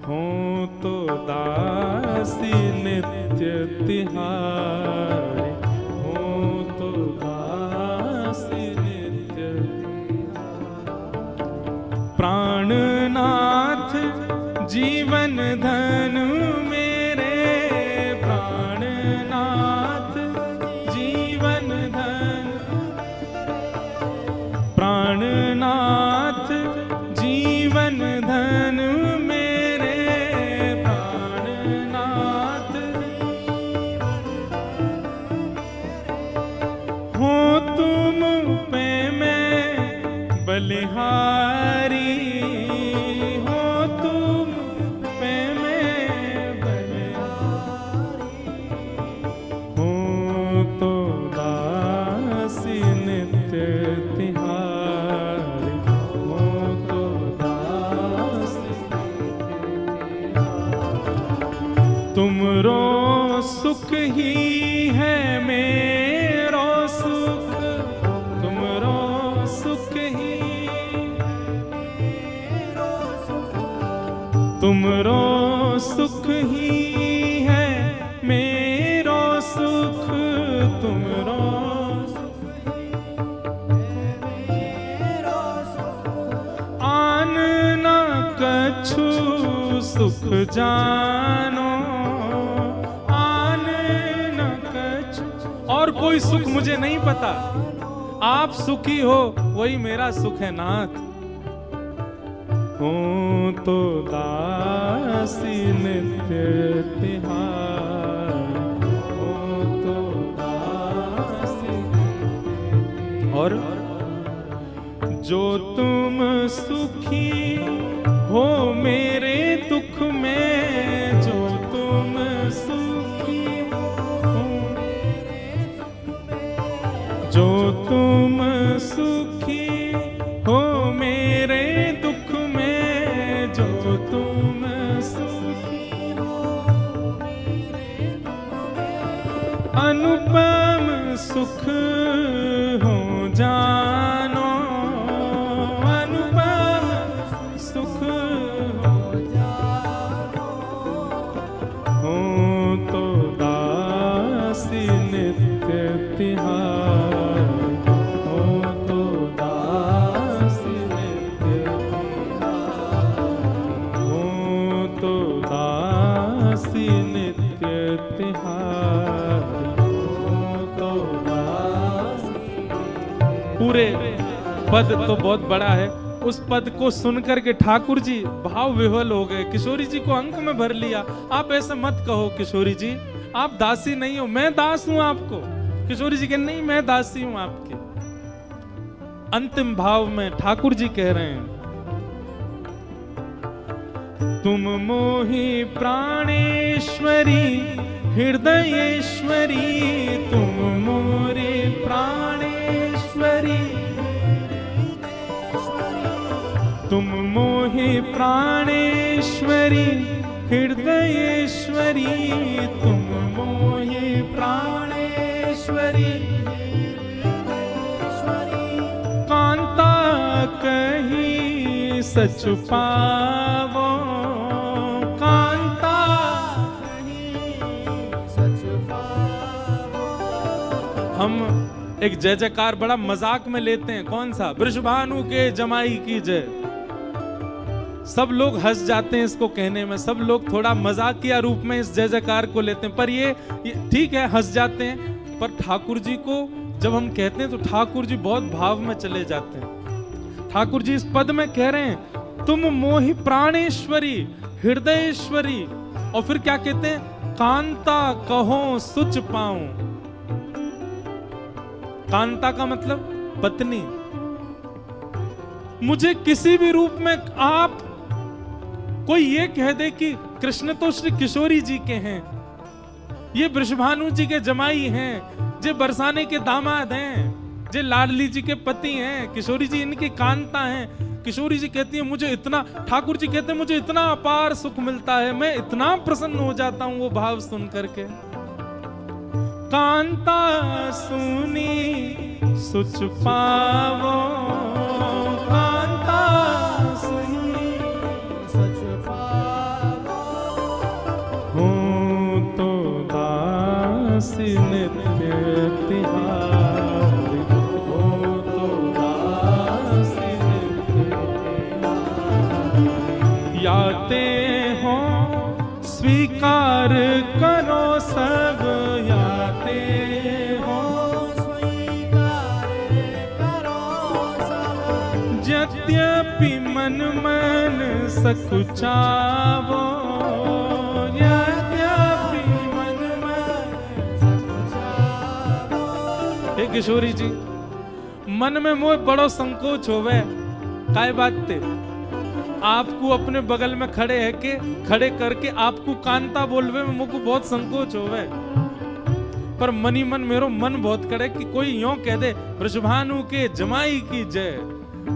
हो तो दासी नित्य तिहारी, हो तो दासी नित्य, प्राणनाथ जीवन धन मेरे, प्राणनाथ जीवन धन, प्राणनाथ जीवन धन मेरे, प्राणनाथ हो तुम पे मैं बलिहारी, तुमरो सुख ही है मेरो सुख, तुमरो सुख ही, तुमरो सुख ही है मेरो सुख, तुमरो आन न कछु सुख जानो, और कोई सुख मुझे नहीं पता, आप सुखी हो वही मेरा सुख है नाथ। हो तो दासी नित्य तिहारी, हो तो दासी। और जो तुम सुखी हो मेरे दुख में, जो तुम सुखी हो मेरे दुख में, जो तुम सुखी हो मेरे दुख में, जो तुम सुखी हो मेरे दुख में, अनुपम सुख हो जानो, अनुपम सुख हो जानो, हो तो दासी नित्य तिहार, हो तो दासी नित्य तिहार, हो तो दासी नित्य तिहार, हो तो दासी। पूरे पद तो बहुत बड़ा है, उस पद को सुनकर के ठाकुर जी भाव विह्वल हो गए। किशोरी जी को अंक में भर लिया। आप ऐसे मत कहो किशोरी जी, आप दासी नहीं हो, मैं दास हूं आपको। किशोरी जी कह नहीं, मैं दासी हूं आपके। अंतिम भाव में ठाकुर जी कह रहे हैं, तुम मोहि प्राणेश्वरी हृदयेश्वरी, तुम मोरे प्राणेश्वरी, तुम मोहि प्राणेश्वरी हृदयेश्वरी, तुम मोहि प्राणेश्वरी, कांता कही सच पावो, कांता कही सच पावो। हम एक जय जयकार बड़ा मजाक में लेते हैं, कौन सा? वृषभानु के जमाई की जय। सब लोग हंस जाते हैं इसको कहने में, सब लोग थोड़ा मजाकिया रूप में इस जय जयकार को लेते हैं, पर ये ठीक है, हंस जाते हैं। पर ठाकुर जी को जब हम कहते हैं तो ठाकुर जी बहुत भाव में चले जाते हैं। ठाकुर जी इस पद में कह रहे हैं, तुम मोहि प्राणेश्वरी हृदयेश्वरी, और फिर क्या कहते हैं? कांता कहो सुच पाऊं। कांता का मतलब पत्नी। मुझे किसी भी रूप में आप कोई ये कह दे कि कृष्ण तो श्री किशोरी जी के हैं, ये वृषभानु जी के जमाई हैं, जे बरसाने के दामाद हैं, जे लाडली जी के पति हैं, किशोरी जी इनकी कांता हैं। किशोरी जी कहती है मुझे इतना, ठाकुर जी कहते हैं मुझे इतना अपार सुख मिलता है, मैं इतना प्रसन्न हो जाता हूं वो भाव सुन करके। कांता सुनी सुच पावो, कांता सुनी सुच पावो, हो तो दासी नित्य तिहारी, हो तो दासी नित्य तिहारी। याते हो स्वीकार करो सब, याते हो स्वीकार करो सब, यद्यपि मन मन सकुचावो, यद्यपि मन मन सकुचावो। हे किशोरी जी, मन में मोह बड़ो संकोच होवे, काय बात थे? आपको अपने बगल में खड़े करके आपको कांता बोलवे में मुझको बहुत संकोच होवे, पर मनी मन मेरो मन बहुत करे कि कोई यों कह दे वृषभानु के जमाई की जय,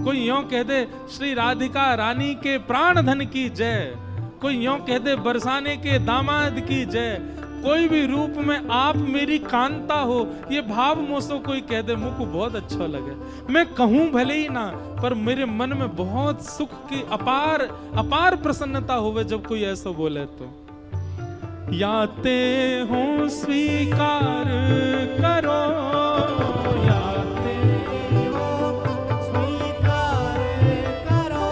कोई यों कह दे श्री राधिका रानी के प्राण धन की जय, कोई यों कह दे बरसाने के दामाद की जय। कोई भी रूप में आप मेरी कांता हो, ये भाव मोसो कोई कह दे मुझको बहुत अच्छा लगे। मैं कहूं भले ही ना, पर मेरे मन में बहुत सुख की अपार अपार प्रसन्नता होवे जब कोई ऐसा बोले तो। याते हो स्वीकार करो, याते हो स्वीकार करो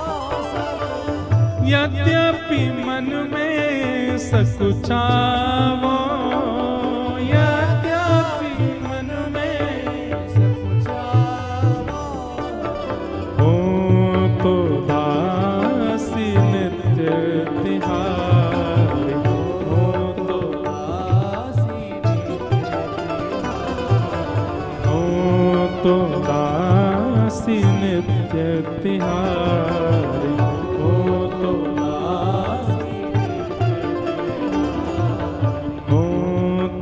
सब, यद्यपि मन में सकुचावो, यद्यपि मन में सकुचावो, हो तो दासी नित्य तिहारी, हो तो दासी नित्य तिहारी, हो तो दासी नित्य तिहारी, हो तो दासी हो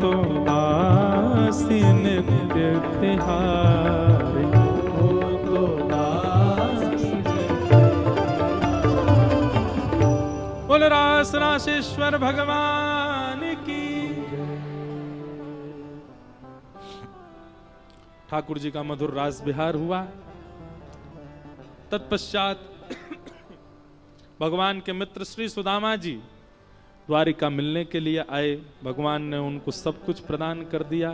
तो दासी नित्य तिहारी, हो तो दासी। बोल रास रासेश्वर भगवान की। ठाकुर जी का मधुर रास विहार हुआ। तत्पश्चात भगवान के मित्र श्री सुदामा जी द्वारिका मिलने के लिए आए। भगवान ने उनको सब कुछ प्रदान कर दिया।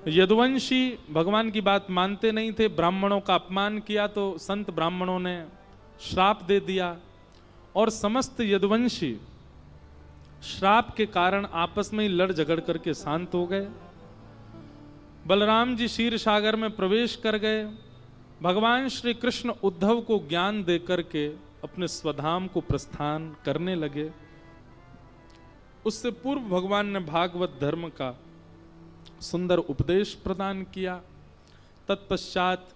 यदुवंशी भगवान की बात मानते नहीं थे, ब्राह्मणों का अपमान किया तो संत ब्राह्मणों ने श्राप दे दिया और समस्त यदुवंशी श्राप के कारण आपस में ही लड़ झगड़ करके शांत हो गए। बलराम जी क्षीर सागर में प्रवेश कर गए। भगवान श्री कृष्ण उद्धव को ज्ञान देकर के अपने स्वधाम को प्रस्थान करने लगे। उससे पूर्व भगवान ने भागवत धर्म का सुंदर उपदेश प्रदान किया। तत्पश्चात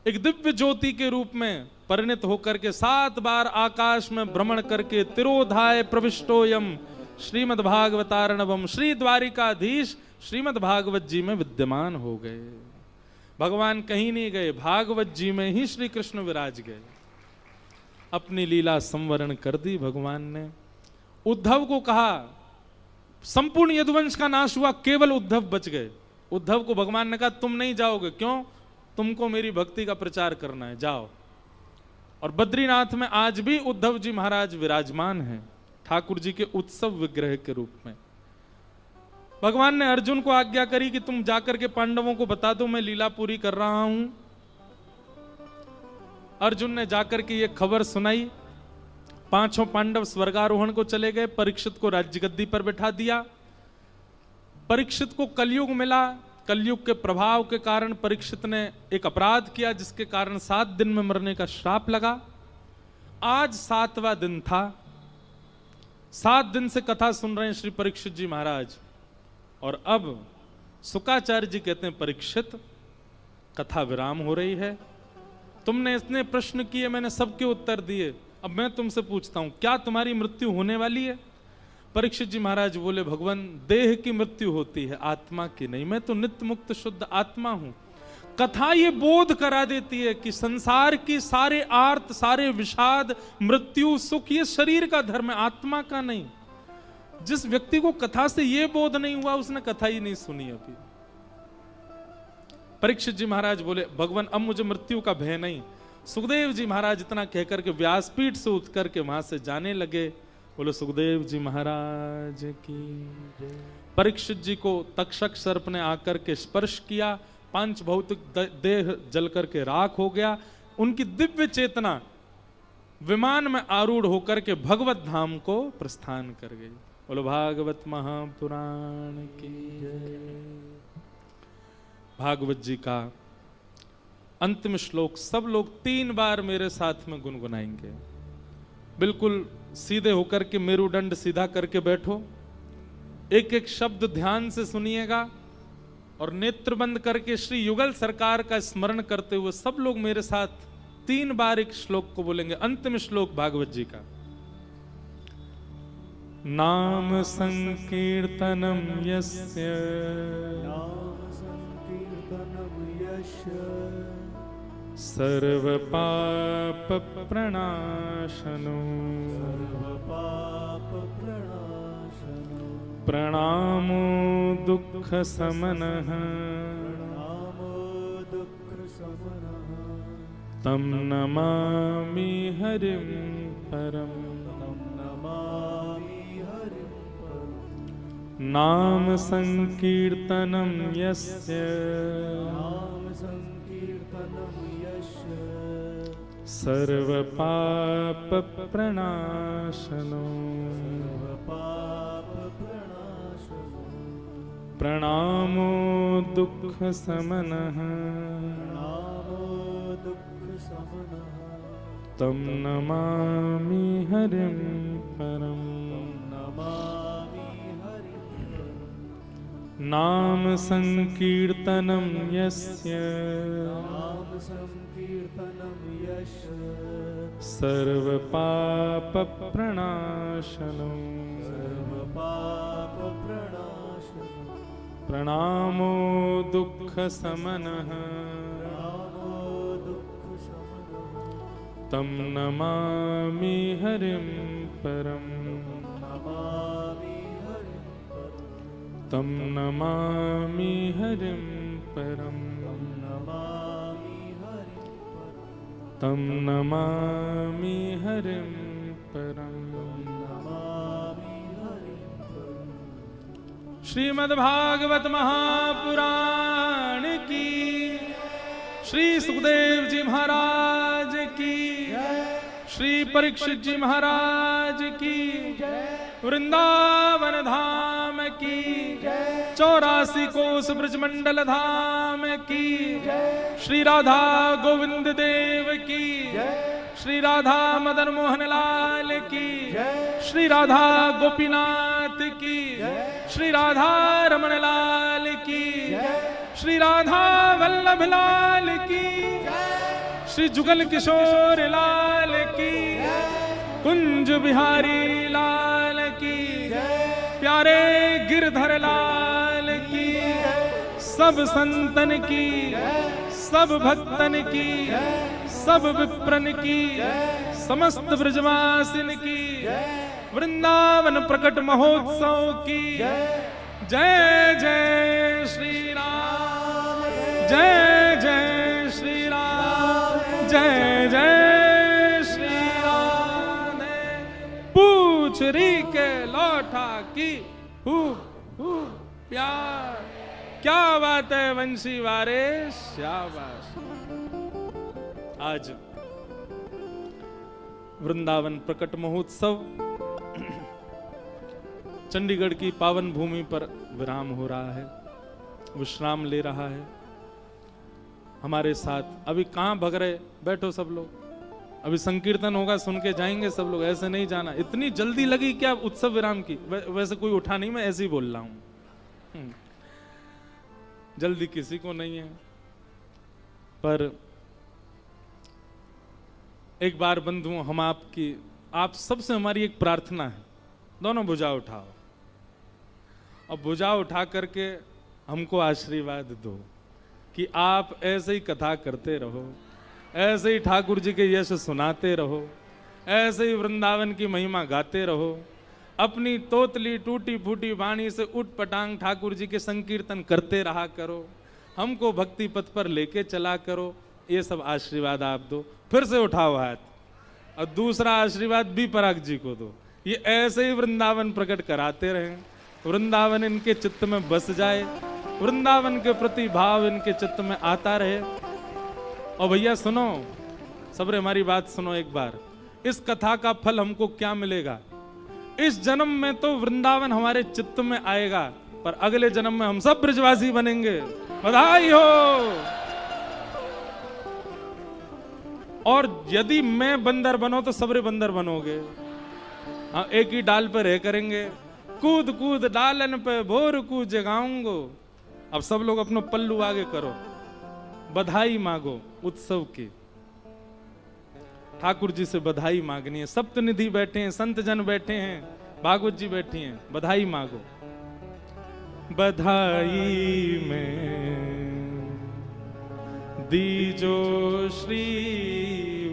एक दिव्य ज्योति के रूप में परिणत होकर के 7 बार आकाश में भ्रमण करके तिरोधाय प्रविष्टोयम श्रीमद् भागवतार्णवम श्री द्वारिकाधीश श्रीमद् भागवत जी में विद्यमान हो गए। भगवान कहीं नहीं गए, भागवत जी में ही श्री कृष्ण विराज गए। अपनी लीला संवरण कर दी भगवान ने। उद्धव को कहा, संपूर्ण यदुवंश का नाश हुआ, केवल उद्धव बच गए। उद्धव को भगवान ने कहा तुम नहीं जाओगे, क्यों? तुमको मेरी भक्ति का प्रचार करना है, जाओ। और बद्रीनाथ में आज भी उद्धव जी महाराज विराजमान हैं ठाकुर जी के उत्सव विग्रह के रूप में। भगवान ने अर्जुन को आज्ञा करी कि तुम जाकर के पांडवों को बता दो मैं लीला पूरी कर रहा हूं। अर्जुन ने जाकर के ये खबर सुनाई। 5 पांडव स्वर्गारोहण को चले गए। परीक्षित को राज्य गद्दी पर बैठा दिया। परीक्षित को कलयुग मिला। कलयुग के प्रभाव के कारण परीक्षित ने एक अपराध किया जिसके कारण 7 दिन में मरने का श्राप लगा। आज 7वां दिन था। 7 दिन से कथा सुन रहे हैं श्री परीक्षित जी महाराज। और अब शुकाचार्य जी कहते हैं परीक्षित कथा विराम हो रही है। तुमने इतने प्रश्न किए, मैंने सबके उत्तर दिए। अब मैं तुमसे पूछता हूं क्या तुम्हारी मृत्यु होने वाली है? परीक्षित जी महाराज बोले भगवान देह की मृत्यु होती है, आत्मा की नहीं। मैं तो नित्य मुक्त शुद्ध आत्मा हूं। कथा ये बोध करा देती है कि संसार की सारे आर्त, सारे विषाद, मृत्यु, सुख ये शरीर का धर्म है, आत्मा का नहीं। जिस व्यक्ति को कथा से ये बोध नहीं हुआ उसने कथा ही नहीं सुनी अभी। परीक्षित जी महाराज बोले भगवान अब मुझे मृत्यु का भय नहीं। सुखदेव जी महाराज इतना कहकर के व्यासपीठ से उठ करके वहां से जाने लगे। बोलो सुखदेव जी महाराज की। परीक्षित जी को तक्षक सर्प ने आकर के स्पर्श किया। 5 भौतिक देह जल करके राख हो गया। उनकी दिव्य चेतना विमान में आरूढ़ होकर के भगवत धाम को प्रस्थान कर गई। बोलो भागवत महापुराण की जय। भागवत जी का अंतिम श्लोक सब लोग 3 बार मेरे साथ में गुनगुनाएंगे। बिल्कुल सीधे होकर के मेरुदंड सीधा करके बैठो। एक एक शब्द ध्यान से सुनिएगा और नेत्र बंद करके श्री युगल सरकार का स्मरण करते हुए सब लोग मेरे साथ 3 बार एक श्लोक को बोलेंगे। अंतिम श्लोक भागवत जी का। नाम संकीर्तनम यस्य सर्व पाप प्रणाशनो प्रणामो दुख समनः तम नमामि हरिं परम्। नाम संकीर्तनम यस्य सर्व पाप प्रणाशनो प्रणामो दुख समनः तम नमामि हरिं परम्। नाम संकीर्तनं यस्य नाम संकीर्तनं यस्य सर्वपापप्रणाशनं सर्वपापप्रणाशनं प्रणामो दुःखशमनः रामो दुःखशमनः तं नमामि हरिं परम् नमामि हरिं तं नमामि हरिं परम् नमामि हरिं तं नमामि हरिं परम् नमामि हरिं श्रीमद्भागवत महापुराण की, श्री सुखदेव जी महाराज की, श्री परीक्षित जी महाराज की, वृंदावन धाम की, 84 कोस ब्रजमंडल धाम की, श्री राधा गोविंद देव की, श्री राधा मदन मोहन लाल की, श्री राधा गोपीनाथ की, श्री राधा रमण लाल की, श्री राधा वल्लभ लाल की, श्री जुगल किशोर लाल की, कुंज बिहारी लाल की, प्यारे गिरधर लाल की, सब संतन की, सब भक्तन की, सब विप्रन की, समस्त ब्रजवासिन की, वृंदावन प्रकट महोत्सव की जय जय श्री राम, जय जय श्री राम, जय जय श्री राम। पूछ री के लौटा की हु प्यार, क्या बात है वंशी वारे, शाबाश। आज वृंदावन प्रकट महोत्सव चंडीगढ़ की पावन भूमि पर विराम हो रहा है, विश्राम ले रहा है। हमारे साथ अभी कहां भग रहे, बैठो सब लोग, अभी संकीर्तन होगा, सुन के जाएंगे सब लोग, ऐसे नहीं जाना। इतनी जल्दी लगी क्या उत्सव विराम की? वैसे कोई उठा नहीं, मैं ऐसे ही बोल रहा हूं, जल्दी किसी को नहीं है। पर एक बार बंधुओं, हम आपकी, आप सबसे हमारी एक प्रार्थना है, दोनों भुजा उठाओ और भुजा उठा करके हमको आशीर्वाद दो कि आप ऐसे ही कथा करते रहो, ऐसे ही ठाकुर जी के यश सुनाते रहो, ऐसे ही वृंदावन की महिमा गाते रहो, अपनी तोतली टूटी फूटी वाणी से उठ पटांग ठाकुर जी के संकीर्तन करते रहा करो, हमको भक्ति पथ पर लेके चला करो। ये सब आशीर्वाद आप दो। फिर से उठाओ हाथ, और दूसरा आशीर्वाद भी पराग जी को दो। ये ऐसे ही वृंदावन प्रकट कराते रहें, वृंदावन इनके चित्त में बस जाए, वृंदावन के प्रति भाव इनके चित्त में आता रहे। और भैया सुनो, सबरे हमारी बात सुनो एक बार, इस कथा का फल हमको क्या मिलेगा? इस जन्म में तो वृंदावन हमारे चित्त में आएगा, पर अगले जन्म में हम सब ब्रजवासी बनेंगे। बधाई हो। और यदि मैं बंदर बनो तो सबरे बंदर बनोगे। हाँ, एक ही डाल पे रह करेंगे, कूद कूद डालन पे भोर कूद जगाऊंगो। अब सब लोग अपना पल्लू आगे करो, बधाई मांगो उत्सव की। ठाकुर जी से बधाई मांगनी है। सप्तनिधि बैठे हैं, संत जन बैठे हैं, भागवत जी बैठी हैं, बधाई मांगो। बधाई में दीजो श्री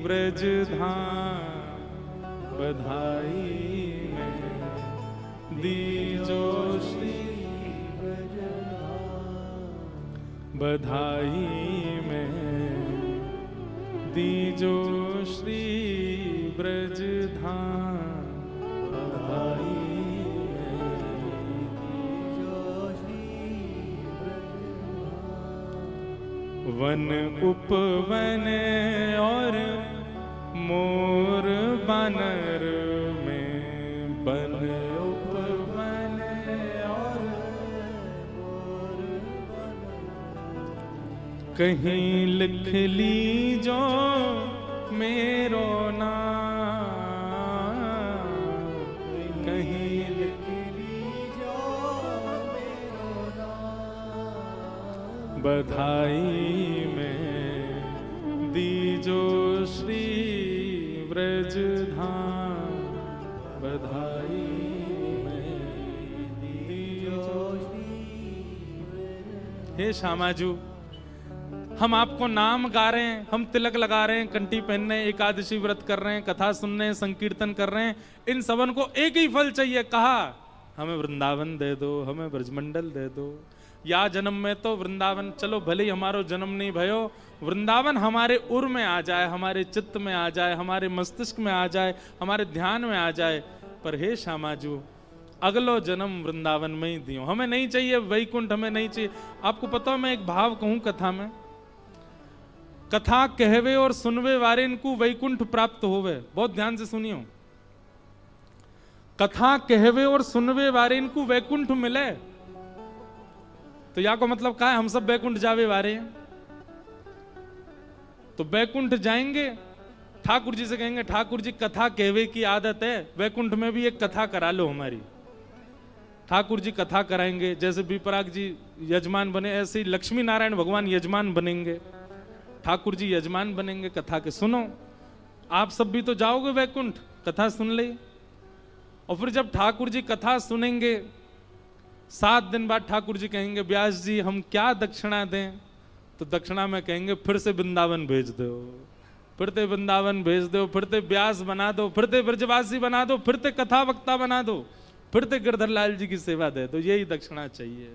व्रज धाम, बधाई में दीजो श्री व्रज धाम, बधाई में दीजो श्री ब्रज धाम, बधाई में दीजो श्री ब्रज धाम। वन उपवन और मोर बानर में, बन उपवन और मोर बानर, कहीं लिख लीजो मेरो नाम, कहीं लिख लीजो मेरो नाम। बधाई में दीजो श्री ब्रज धाम, बधाई में दीजो। हे श्यामाजू, हम आपको नाम गा रहे हैं, हम तिलक लगा रहे हैं, कंठी पहन रहे हैं, एकादशी व्रत कर रहे हैं, कथा सुन रहे हैं, संकीर्तन कर रहे हैं, इन सबन को एक ही फल चाहिए। कहा हमें वृंदावन दे दो, हमें ब्रजमंडल दे दो। या जन्म में तो वृंदावन, चलो भले ही हमारो जन्म नहीं भयो, वृंदावन हमारे उर में आ जाए, हमारे चित्त में आ जाए, हमारे मस्तिष्क में आ जाए, हमारे ध्यान में आ जाए। पर हे श्यामाजू, अगलो जन्म वृंदावन में ही दियो, हमें नहीं चाहिए वैकुंठ, हमें नहीं चाहिए। आपको पता हो, मैं एक भाव कहूं कथा में, कथा कहवे और सुनवे वारे इनको वैकुंठ प्राप्त होवे। बहुत ध्यान से सुनियो, कथा कहवे और सुनवे वारे इनको वैकुंठ मिले। तो या को मतलब क्या है, हम सब वैकुंठ जावे वारे हैं। तो वैकुंठ जाएंगे, ठाकुर जी से कहेंगे ठाकुर जी कथा कहवे की आदत है, वैकुंठ में भी एक कथा करा लो हमारी। ठाकुर जी कथा कराएंगे, जैसे विपराग जी यजमान बने, ऐसे ही लक्ष्मी नारायण भगवान यजमान बनेंगे, ठाकुर जी यजमान बनेंगे कथा के। सुनो, आप सब भी तो जाओगे वैकुंठ, कथा सुन ले। और फिर जब ठाकुर जी कथा सुनेंगे, 7 दिन बाद ठाकुर जी कहेंगे व्यास जी हम क्या दक्षिणा दें? तो दक्षिणा में कहेंगे फिर से वृंदावन भेज दो, फिर ते वृंदावन भेज दो, फिर ते व्यास बना दो, फिर ते ब्रजवासी बना दो, फिर ते कथा वक्ता बना दो, फिर ते गिरधर लाल जी की सेवा दे दो। यही दक्षिणा चाहिए।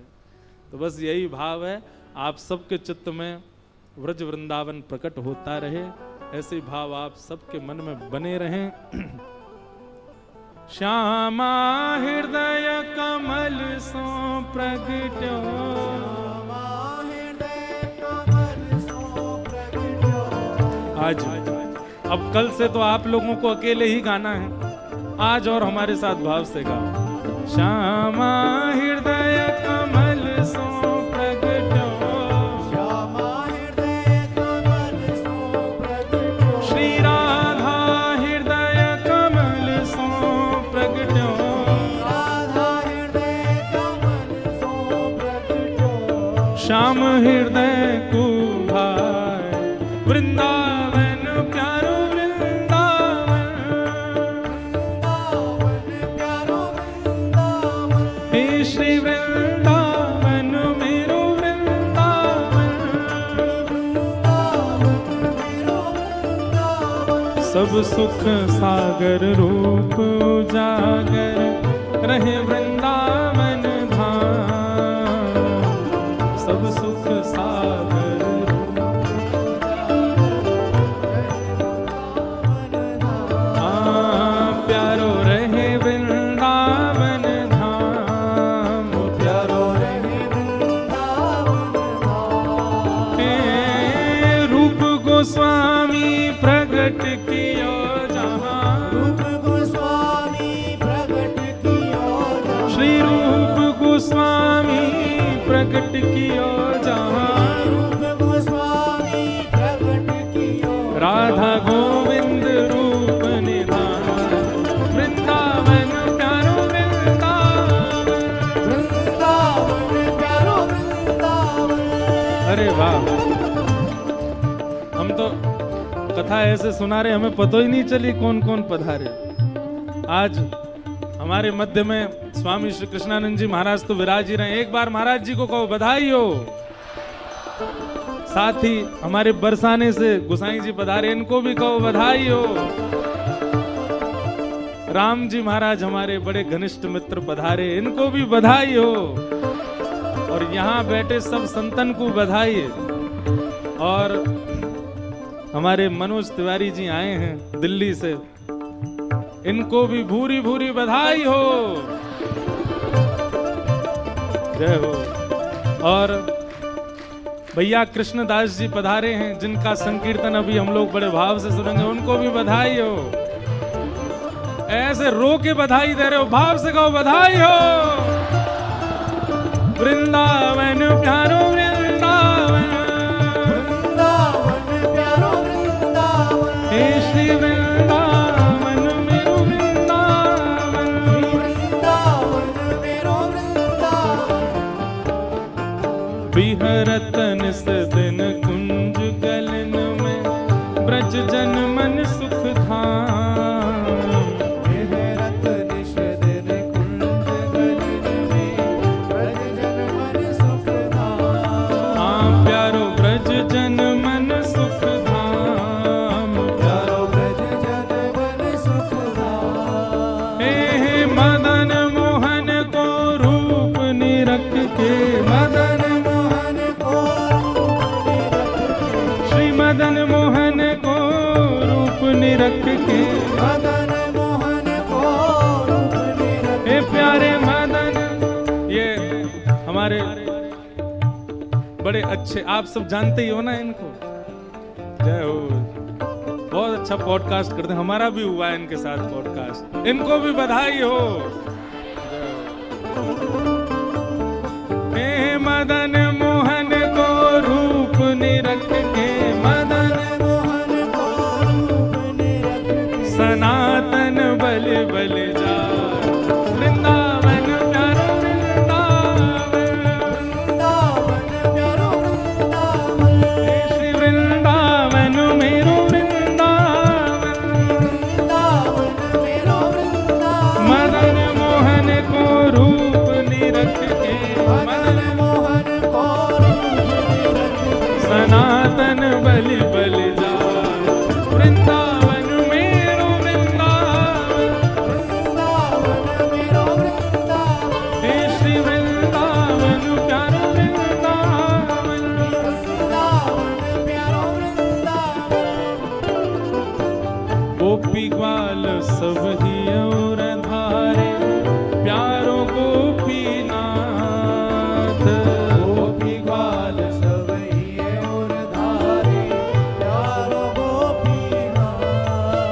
तो बस यही भाव है, आप सबके चित्त में व्रज वृंदावन प्रकट होता रहे, ऐसे भाव आप सबके मन में बने रहें। श्यामा हृदय कमल सो प्रगट्यो, आज अब कल से तो आप लोगों को अकेले ही गाना है, आज और हमारे साथ भाव से गाओ। श्यामा हृदय कमल सो प्रगट्यो, श्यामा हृदय कमल सो प्रगट्यो, श्री राधा हृदय कमल सो प्रगट्यो, राधा हृदय कमल सो प्रगट्यो, श्याम हृदय को भाई वृंदावन प्यारो वृंदावन, वृंदावन प्यारो वृंदावन, हे श्री वृंदावन मेरो वृंदावन, वृंदावन मेरो वृंदावन, सब सुख सागर रूप उजागर रहे वृंदावन धाम, सब सुख सागर रूप प्यारो रहे वृंदावन धाम, प्यारो रहे वृंदावन धाम, हे रूप गोस्वामी प्रगट कियो जहाँ, रूप गोस्वामी प्रगट कियो जहाँ, श्री रूप गोस्वामी प्रकट कियो जहाँ, रूप गोस्वामी प्रगट कियो, राधा गोविंद रूप निधान, वृंदावन प्यारो वृंदावन, वृंदावन प्यारो वृंदावन। अरे वाह, हम तो कथा ऐसे सुना रहे, हमें पता ही नहीं चली कौन कौन पधारे। आज हमारे मध्य में स्वामी श्री कृष्णानंद जी महाराज तो विराज ही रहे, एक बार महाराज जी को कहो बधाई हो। साथ ही हमारे बरसाने से गोसाई जी पधारे, इनको भी कहो बधाई हो। राम जी महाराज हमारे बड़े घनिष्ठ मित्र पधारे, इनको भी बधाई हो। और यहाँ बैठे सब संतन को बधाई। और हमारे मनोज तिवारी जी आए हैं दिल्ली से, इनको भी भूरी भूरी बधाई हो, जय हो। और भैया कृष्णदास जी पधारे हैं, जिनका संकीर्तन अभी हम लोग बड़े भाव से सुनेंगे, उनको भी बधाई हो। ऐसे रो के बधाई दे रहे हो, भाव से कहो बधाई हो। वृंदावन प्यारो वृंदावन, वृंदावन प्यारो वृंदावन, हे श्री वृंदावन मेरो वृंदावन, वृंदावन मेरो वृंदावन, रतन सदन कुंज गलन में ब्रज जन मन सुख धाम। रतन सदन कुंज गलन में ब्रज जन मन सुख धाम। हाँ प्यारो ब्रज जन मन सुख धाम। प्यारो ब्रज जन मन सुख धाम। हे मदन मोहन को रूप निरख के मदन मोहन को श्री मदन मोहन को रूप निरख के मदन मोहन को रूप निरख। हे प्यारे मदन। ये हमारे बड़े अच्छे, आप सब जानते ही हो ना इनको। जय हो। बहुत अच्छा पॉडकास्ट करते हैं, हमारा भी हुआ है इनके साथ पॉडकास्ट, इनको भी बधाई हो। हे मदन मोहन को रूप निरख के मदन मोहन को रूप निरख। सनातन बल बल जा वृंदावन प्यारो वृंदावन। वृंदावन प्यारो वृंदावन। श्री वृंदावन मेरो वृंदावन। वृंदावन मेरो वृंदावन। मदन मोहन को रूप निरख के मदन मोहन को रूप निरख। सनातन बल बल जा वृंदावन मेरो वृंदावन। वृंदावन मेरो वृंदावन। हे श्री वृंदावन प्यारो वृंदावन। वृंदावन प्यारो वृंदावन। गोपी ग्वाल सब ही और धारे प्यारो गोपीनाथ। गोपी ग्वाल सब ही और धारे प्यारो गोपीनाथ।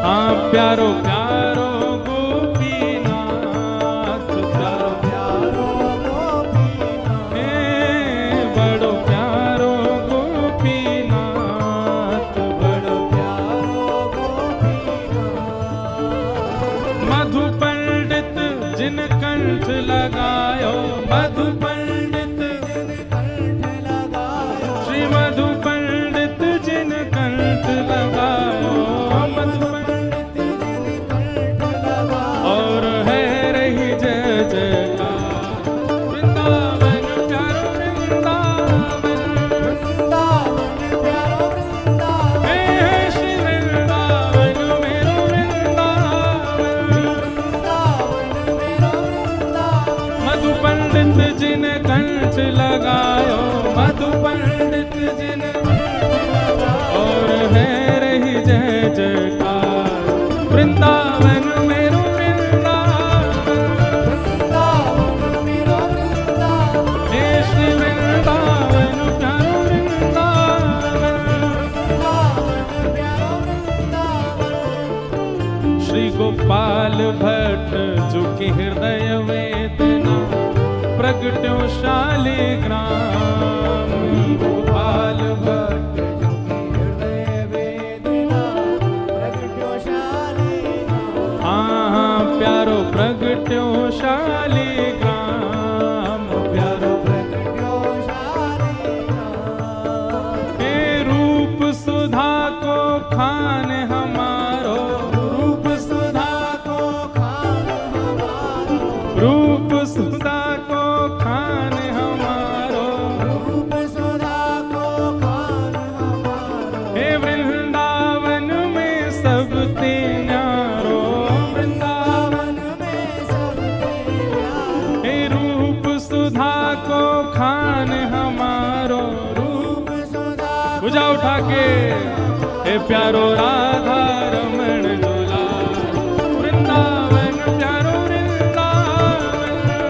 हाँ प्यारो प्यारो गोपीनाथ। प्यारो प्यारो गोपीनाथ। हे बड़ो प्यारो गोपीनाथ। बड़ो प्यारो गोपीनाथ। मधु पंडित जिन कंठ लगायो मधु पंडित। कंठ लगायो। श्री मधु पंडित जिन कंठ लगायो मधु पंडित जिन कंठ लगायो। और है रही जय जयकार वृंदावन प्यारो वृंदावन। वृंदावन प्यारो वृंदावन। हे श्री वृंदावन मेरो वृंदावन। वृंदावन मेरो वृंदावन। मधु पंडित जिन कंठ लगायो मधु पंडित जिन और है रही जय जयकार वृंदावन मेरो वृंदावन। वृंदावन मेरो वृंदावन। हे श्री वृंदावन प्यारो वृंदावन। वृंदावन प्यारो वृंदावन। श्री गोपाल भट्ट जो कि हृदय वेदना प्रगट्यो शालिग्राम। गोपाल भट्ट जो कि हृदय वेदना प्रगट्यो शालिग्राम। हाँ प्यारो प्रगट्यो शालिग्राम। प्यारो प्रगट्यो शालिग्राम। हे रूप सुधा को खान हमारो। रूप सुधा को खान हमारो। रूप सुधा को खान हमारो। रूप सुधा को खान हमारो। हे वृंदावन में सब ते न्यारो। वृंदावन में सबके प्यारो। हे रूप सुधा को खान हमारो। रूप सुधा भुजा उठा के हे प्यारो राधा रमण झूला वृंदावन प्यारो वृंदावन।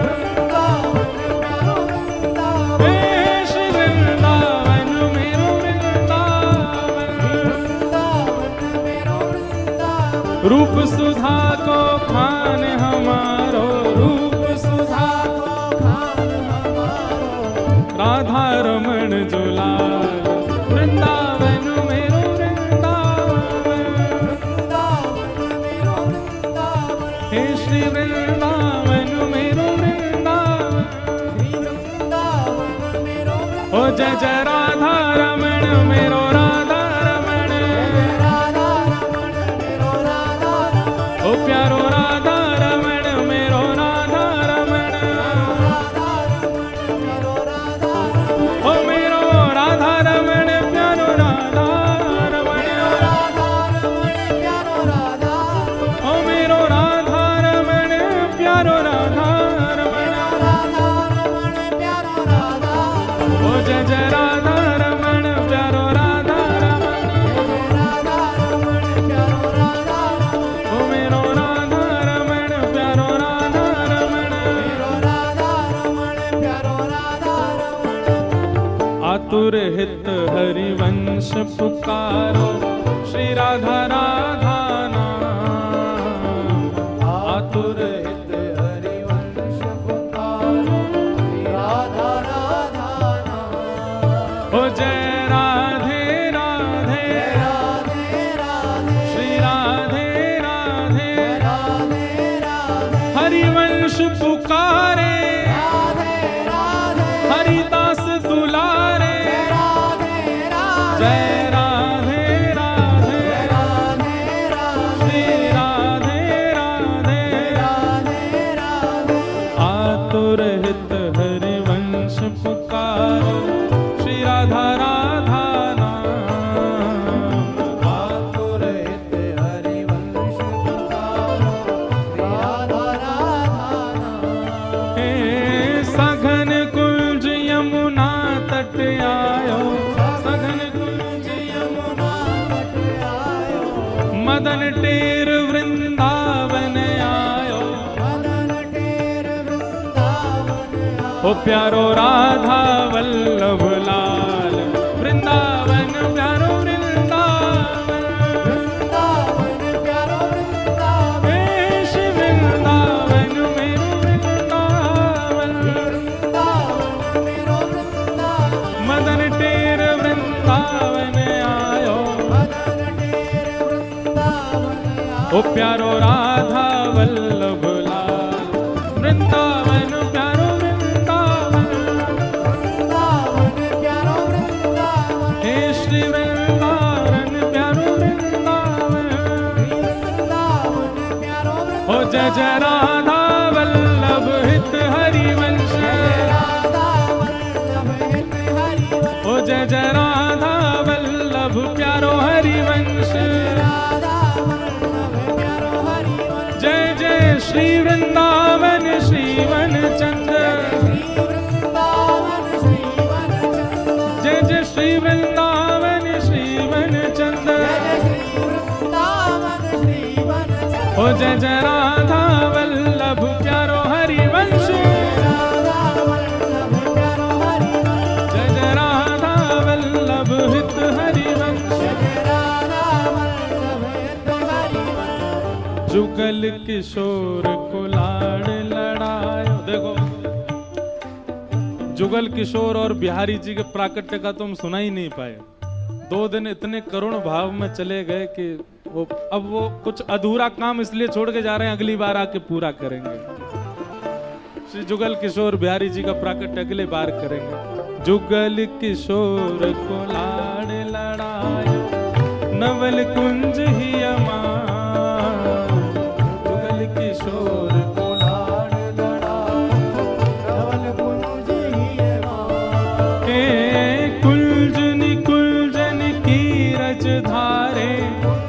वृंदावन प्यारो वृंदावन। हे श्री वृंदावन मेरो वृंदावन। वृंदावन मेरो वृंदावन। रूप सुधा को खान हमारो। रूप सुधा को खान हमारो। राधा रमण झूला वृंदावन मेरो वृंदावन। वृंदावन मेरो वृंदावन। हे श्री वृंदावन मेरो वृंदावन। श्री वृंदावन मेरो ओ जय जय राधा रमण मेरो राधा रमण, राधा रमण मेरो राधा रमण, ओ प्यारो राधा रमण मेरो राधा रमण, राधा रमण मेरो राधा रमण, ओ मेरो राधा रमण प्यारो राधा रमण, राधा रमण प्यारो राधा रमण, ओ मेरो राधा रमण प्यारो राधा रमण, राधा रमण प्यारो राधा रमण, ओ जय जय राधा रमण प्यारो राधा रमण, राधा रमण प्यारो राधा रमण, ओ मेरो राधा रमण प्यारो राधा रमण, राधा रमण प्यारो राधा रमण, आतुर हित हरिवंश पुकारो श्री राधा राधा नाम, आतुर हित हरिवंश पुकारो राधा राधा नाम, ओ जय राधे राधे राधे राधे श्री राधे राधे राधे राधे हरिवंश पुकारे राधे राधे हरिदास दुलारे, राधे राधे जय राधे राधे राधे राधे श्री राधे राधे राधे राधे आतुर हित हरिवंश पुकारो श्री राधा राधा नाम, आतुर हित हरिवंश पुकारो राधा राधा नाम, हे सघन कुंज यमुना तट आयो, सघन कुंज यमुना तट आयो, मदन टेर वृंदावन आयो, मदन टेर वृंदावन आयो, ओ प्यारो राधा वल्लभ लाल वृंदावन प्यारो वृंदावन, वृंदावन प्यारो वृंदावन, हे श्री वृंदावन मेरो वृंदावन, वृंदावन मेरो वृंदावन, मदन टेर वृंदावन आयो, मदन टेर वृंदावन आयो, ओ प्यारो राधा वल्लभ लाल वृंदावन प्यारो वृंदावन, वृंदावन प्यारो वृंदावन, हे श्री वृंदावन प्यारो वृंदावन, वृंदावन प्यारो वृंदावन, ओ जय जय राधा वल्लभ हित हरिवंश, राधा वल्लभ हित हरिवंश, ओ जय जय राधा वल्लभ प्यारो हरिवंश, राधा वल्लभ प्यारो हरिवंश, जय जय श्री वृंदावन श्रीवन चंद, श्री वृंदावन श्री वनचंद, जय जय श्री वृंदावन श्रीवन चंद, जय श्री वृंदावन श्री वनचंद, ओ जय जय राधा वल्लभ प्यारो हरिवंश, राधा वल्लभ प्यारो हरिवंश, जय जय राधा वल्लभ हित हरिवंश, राधा वल्लभ हित हरिवंश, जुगल किशोर को लाड़ लड़ायो। देखो जुगल किशोर और बिहारी जी के प्राकट्य का तुम सुना ही नहीं पाए। 2 दिन इतने करुण भाव में चले गए कि अब वो कुछ अधूरा काम इसलिए छोड़ के जा रहे हैं, अगली बार आके पूरा करेंगे। श्री जुगल किशोर बिहारी जी का प्राकट्य अगले बार करेंगे। जुगल किशोर को लाड़ लड़ायो नवल कुंज ही अमार, जुगल किशोर को लाड़ लड़ायो नवल कुंज ही अमार, के कुंजन कुंजन की रज धारे,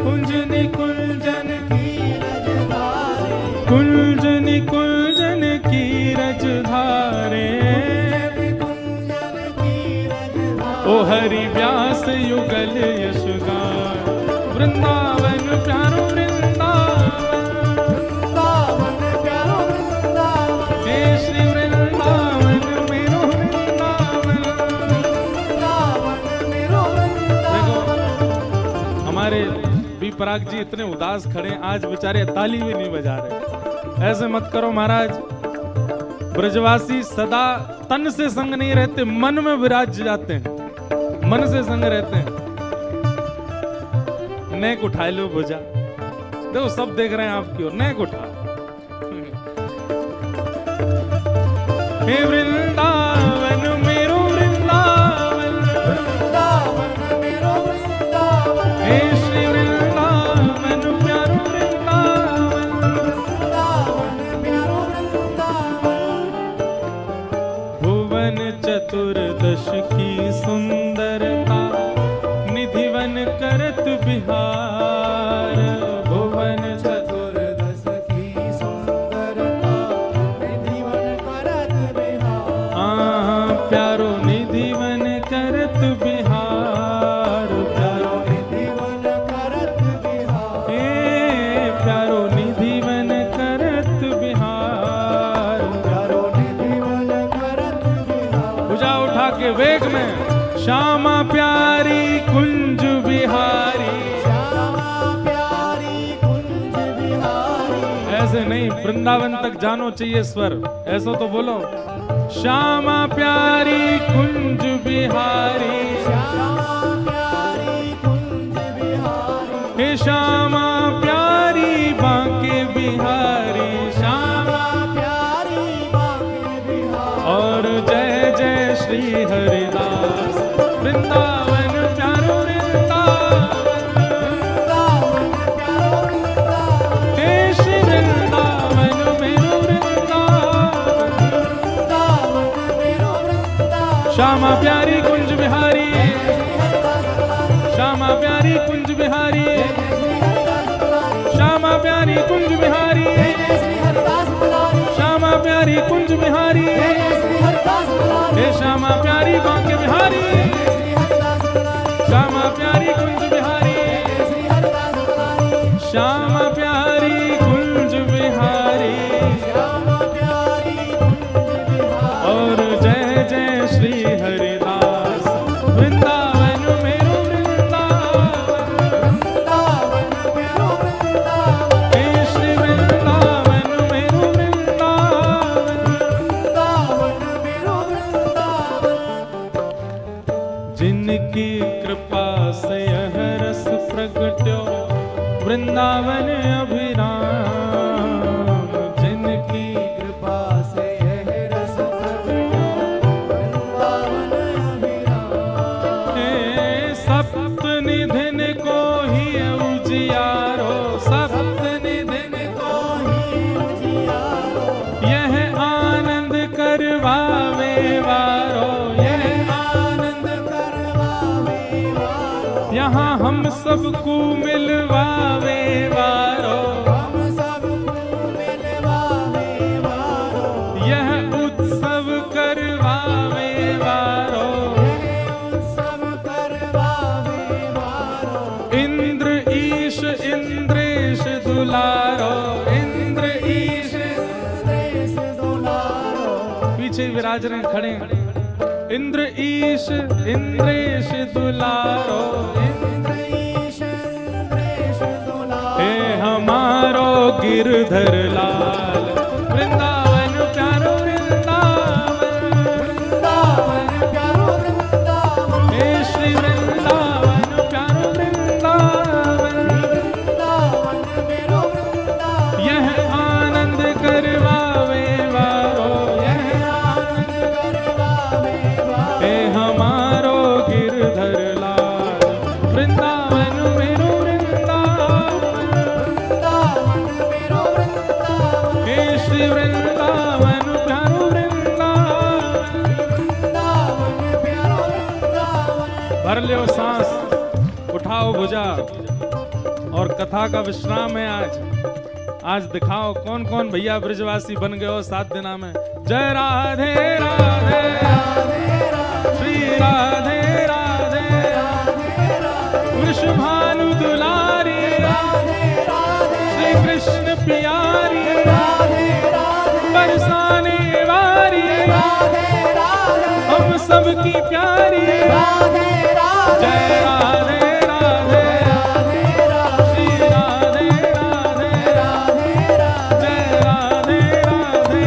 कुंजन कुंजन की रजधारे, कुंजन कुंजन की रज धारे, कुंजन की रजधारे, ओ हरि व्यास युगल यशगान, वृंदावन प्यारो वृंदावन, वृंदावन प्यारो वृंदावन, हे श्री वृंदावन मेरो वृंदावन। वृंदावन मेरो वृंदावन। देखो हमारे बी पराग जी इतने उदास खड़े हैं, आज बेचारे ताली भी नहीं बजा रहे। ऐसे मत करो महाराज, ब्रजवासी सदा तन से संग नहीं रहते, मन में विराज जाते हैं, मन से संग रहते हैं। नेक उठा लो भुजा, देखो सब देख रहे हैं आपकी ओर, नेक उठा। हे वृंदावन मेरो वृंदावन, बिहार, प्यारो निधि वन करत बिहार, हे प्यारो निधि वन करत बिहार। प्यारो निधि वन करत बिहार, भुजा उठा के वेग में, श्यामा प्यारी कुंज बिहारी। श्यामा प्यारी कुंज बिहारी, ऐसे नहीं, वृंदावन तक जानो चाहिए स्वर, ऐसा तो बोलो। श्यामा प्यारी कुंज बिहारी, श्यामा प्यारी कुंज बिहारी, हे श्यामा प्यारी बांके बिहारी, श्यामा प्यारी बांके बिहारी, और जय जय श्री हरिदास। वृंदावन प्यारो वृंदावन, वृंदावन प्यारो वृंदावन, हे श्री वृंदावन मेरो वृंदावन। वृंदावन मेरो वृंदावन, श्यामा प्यारी कुंज बिहारी, श्यामा प्यारी कुंज बिहारी, श्यामा प्यारी कुंज बिहारी, श्यामा प्यारी कुंज बिहारी, हे श्यामा प्यारी बांके बिहारी, श्यामा प्यारी कुंज बिहारी, श्यामा प्यारी कुंज बिहारी। और जय जय श्री हरिदास। वृंदावन मेरो वृंदावन, हे श्री वृंदावन मेरो वृंदावन। जिनकी कृपा से यह रस प्रगट्यो वृंदावन अभिराम, जिनकी कृपा से यह रस प्रगट्यो वृंदावन अभिराम, हे सप्त निधिन को ही उजियारो, सप्त निधिन को ही उजियारो, यह आनंद करवावे वारो, यह आनंद करवावे वारो, यहाँ हम सबको मिलवावे वारो, हम सबको मिलवावे वारो, यह उत्सव करवावे वारो। यह उत्सव करवावे वारो, इंद्र ईश इंद्रेश दुलारो, इंद्र ईश। देश दुलारो, पीछे विराज रहे खड़े, इंद्र ईश इंद्रेश दुलारो, इंद्रेश देश दुलारो, हे हमारो गिरधर लाल। वृंदावन प्यारो वृंदावन, वृंदावन प्यारो वृंदावन, हे श्री वृंदावन प्यारो वृंदावन। वृंदावन मेरो वृंदावन, यह आनंद करवावे वारो, यह आनंद करवावे वारो, हे हमारो गिरधर लाल। वृंदावन मेरो वृंदावन, वृंदावन मेरो वृंदावन, हे श्री वृंदावन प्यारो वृंदावन। वृंदावन प्यारो वृंदावन, भर लो सांस, उठाओ भुजा, और कथा का विश्राम है आज। आज दिखाओ कौन कौन भैया ब्रजवासी बन गए हो 7 दिना में। जय राधे राधे, श्री राधे राधे, वृषभानु दुलारी, श्री कृष्ण प्यारी, बरसाने वारी, हम सबकी प्यारी। जय राधे राधे, श्री राधे राधे, जय राधे राधे,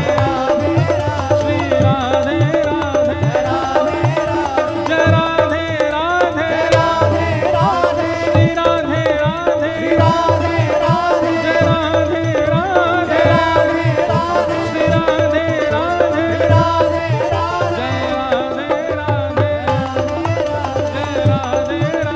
श्री राधे राधे, जय राधे राधे, श्री राधे राधे, जय राधे राधे, श्री राधे राधे, जय राधे राधे, जय राधे राधे।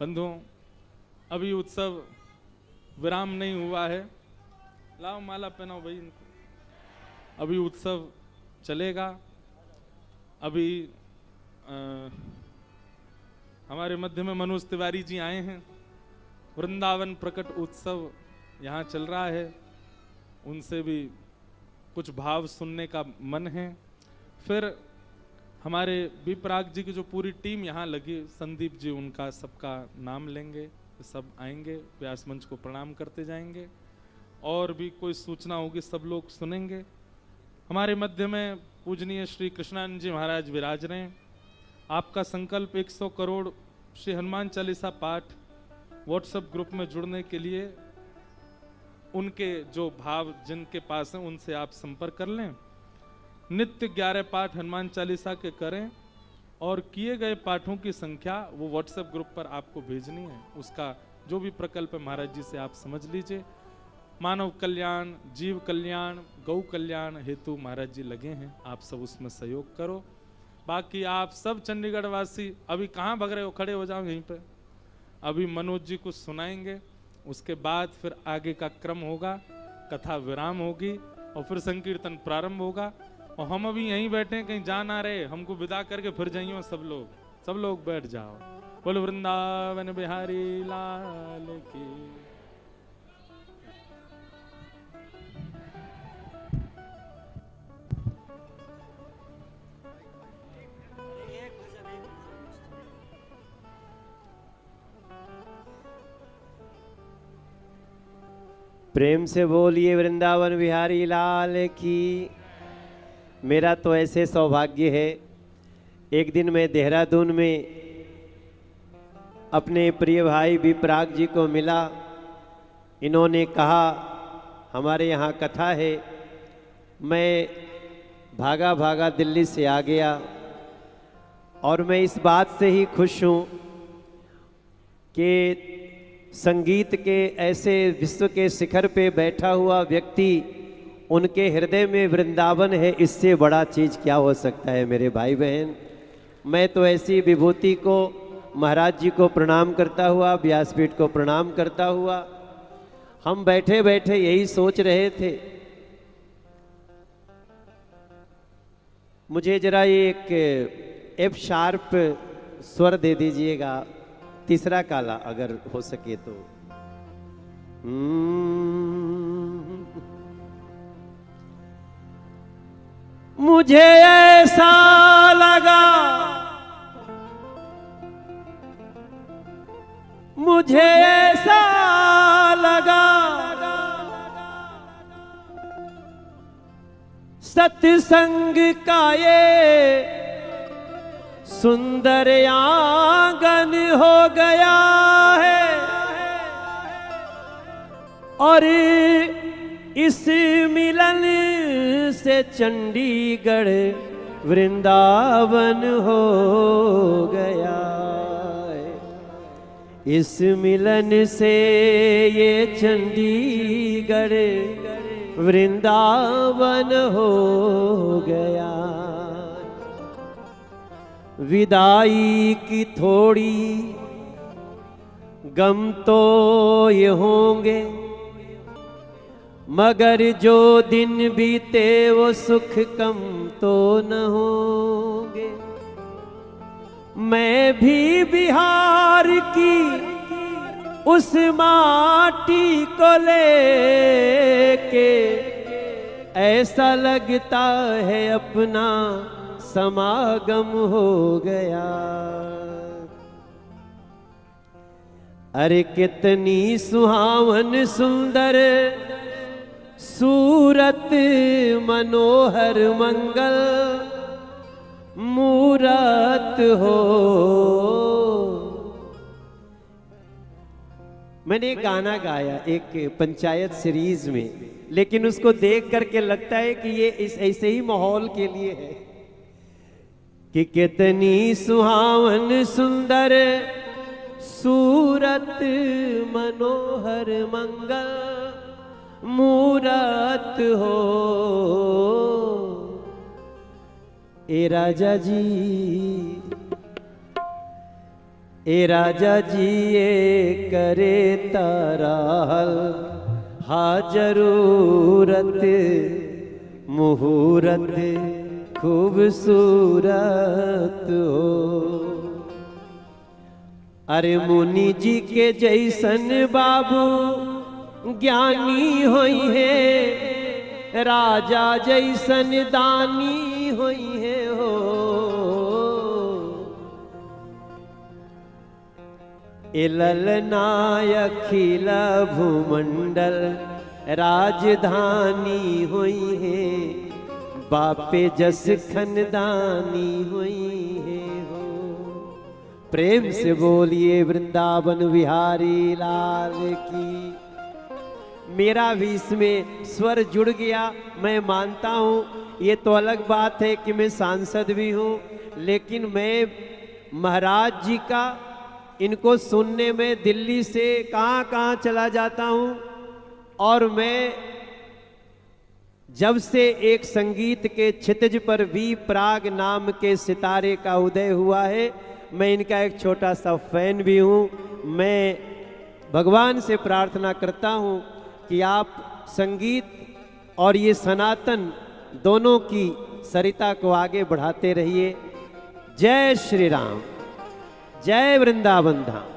बंधुओं, अभी उत्सव विराम नहीं हुआ है। लाओ माला पहनाओ भाई इनको। अभी उत्सव चलेगा। अभी हमारे मध्य में मनोज तिवारी जी आए हैं। वृंदावन प्रकट उत्सव यहाँ चल रहा है, उनसे भी कुछ भाव सुनने का मन है। फिर हमारे विपराग जी की जो पूरी टीम यहाँ लगी, संदीप जी, उनका सबका नाम लेंगे, सब आएंगे, व्यास मंच को प्रणाम करते जाएंगे। और भी कोई सूचना होगी सब लोग सुनेंगे। हमारे मध्य में पूजनीय श्री कृष्णानंद जी महाराज विराज रहे हैं। आपका संकल्प 100 करोड़ श्री हनुमान चालीसा पाठ व्हाट्सएप ग्रुप में जुड़ने के लिए उनके जो भाव जिनके पास हैं उनसे आप संपर्क कर लें। नित्य 11 पाठ हनुमान चालीसा के करें और किए गए पाठों की संख्या वो व्हाट्सएप ग्रुप पर आपको भेजनी है। उसका जो भी प्रकल्प है महाराज जी से आप समझ लीजिए। मानव कल्याण, जीव कल्याण, गौ कल्याण हेतु महाराज जी लगे हैं, आप सब उसमें सहयोग करो। बाकी आप सब चंडीगढ़ वासी अभी कहाँ भग रहे हो, खड़े हो जाओ यहीं पे। अभी मनोज जी कुछ सुनाएंगे, उसके बाद फिर आगे का क्रम होगा, कथा विराम होगी और फिर संकीर्तन प्रारंभ होगा। और हम अभी यहीं बैठे हैं, कहीं जा ना रहे, हमको विदा करके फिर जाइए सब लोग बैठ जाओ। बोलो वृंदावन बिहारी लाल की। प्रेम से बोलिए वृंदावन बिहारी लाल की। मेरा तो ऐसे सौभाग्य है, एक दिन मैं देहरादून में अपने प्रिय भाई विपराग जी को मिला। इन्होंने कहा हमारे यहाँ कथा है। मैं भागा भागा दिल्ली से आ गया और मैं इस बात से ही खुश हूँ कि संगीत के ऐसे विश्व के शिखर पे बैठा हुआ व्यक्ति, उनके हृदय में वृंदावन है, इससे बड़ा चीज़ क्या हो सकता है मेरे भाई बहन। मैं तो ऐसी विभूति को महाराज जी को प्रणाम करता हुआ, व्यासपीठ को प्रणाम करता हुआ, हम बैठे बैठे यही सोच रहे थे। मुझे जरा ये एक एफ शार्प स्वर दे दीजिएगा, तीसरा काला अगर हो सके तो। मुझे ऐसा लगा, मुझे ऐसा लगा, सत्संग का ये सुंदर आंगन हो गया है और इस मिलन से चंडीगढ़ वृंदावन हो गया है। इस मिलन से ये चंडीगढ़ वृंदावन हो गया। विदाई की थोड़ी गम तो ये होंगे, मगर जो दिन बीते वो सुख कम तो न होंगे। मैं भी बिहार की उस माटी को लेके ऐसा लगता है अपना समागम हो गया। अरे कितनी सुहावन सुंदर सूरत मनोहर मंगल मूरत हो। मैंने एक गाना गाया एक पंचायत सीरीज में, लेकिन उसको देख करके लगता है कि ये इस ऐसे ही माहौल के लिए है कि कितनी सुहावन सुंदर सूरत मनोहर मंगल मूरत हो। ए राजा जी ए राजा जी ये करे ताराल हा जरूरत मुहूर्त खूबसूरत हो। अरे मुनि जी के जैसन बाबू ज्ञानी होई है, राजा जैसन दानी होई है हो। ललनायखिल भूमंडल राजधानी हुई है, बापे जस खनदानी हुई है हो। प्रेम से बोलिए वृंदावन बिहारी लाल की। मेरा भी इसमें स्वर जुड़ गया, मैं मानता हूँ। ये तो अलग बात है कि मैं सांसद भी हूँ, लेकिन मैं महाराज जी का इनको सुनने में दिल्ली से कहाँ कहाँ चला जाता हूँ। और मैं जब से एक संगीत के क्षितिज पर भी प्राग नाम के सितारे का उदय हुआ है, मैं इनका एक छोटा सा फैन भी हूँ। मैं भगवान से प्रार्थना करता हूँ कि आप संगीत और ये सनातन दोनों की सरिता को आगे बढ़ाते रहिए। जय श्री राम, जय वृंदावन धाम।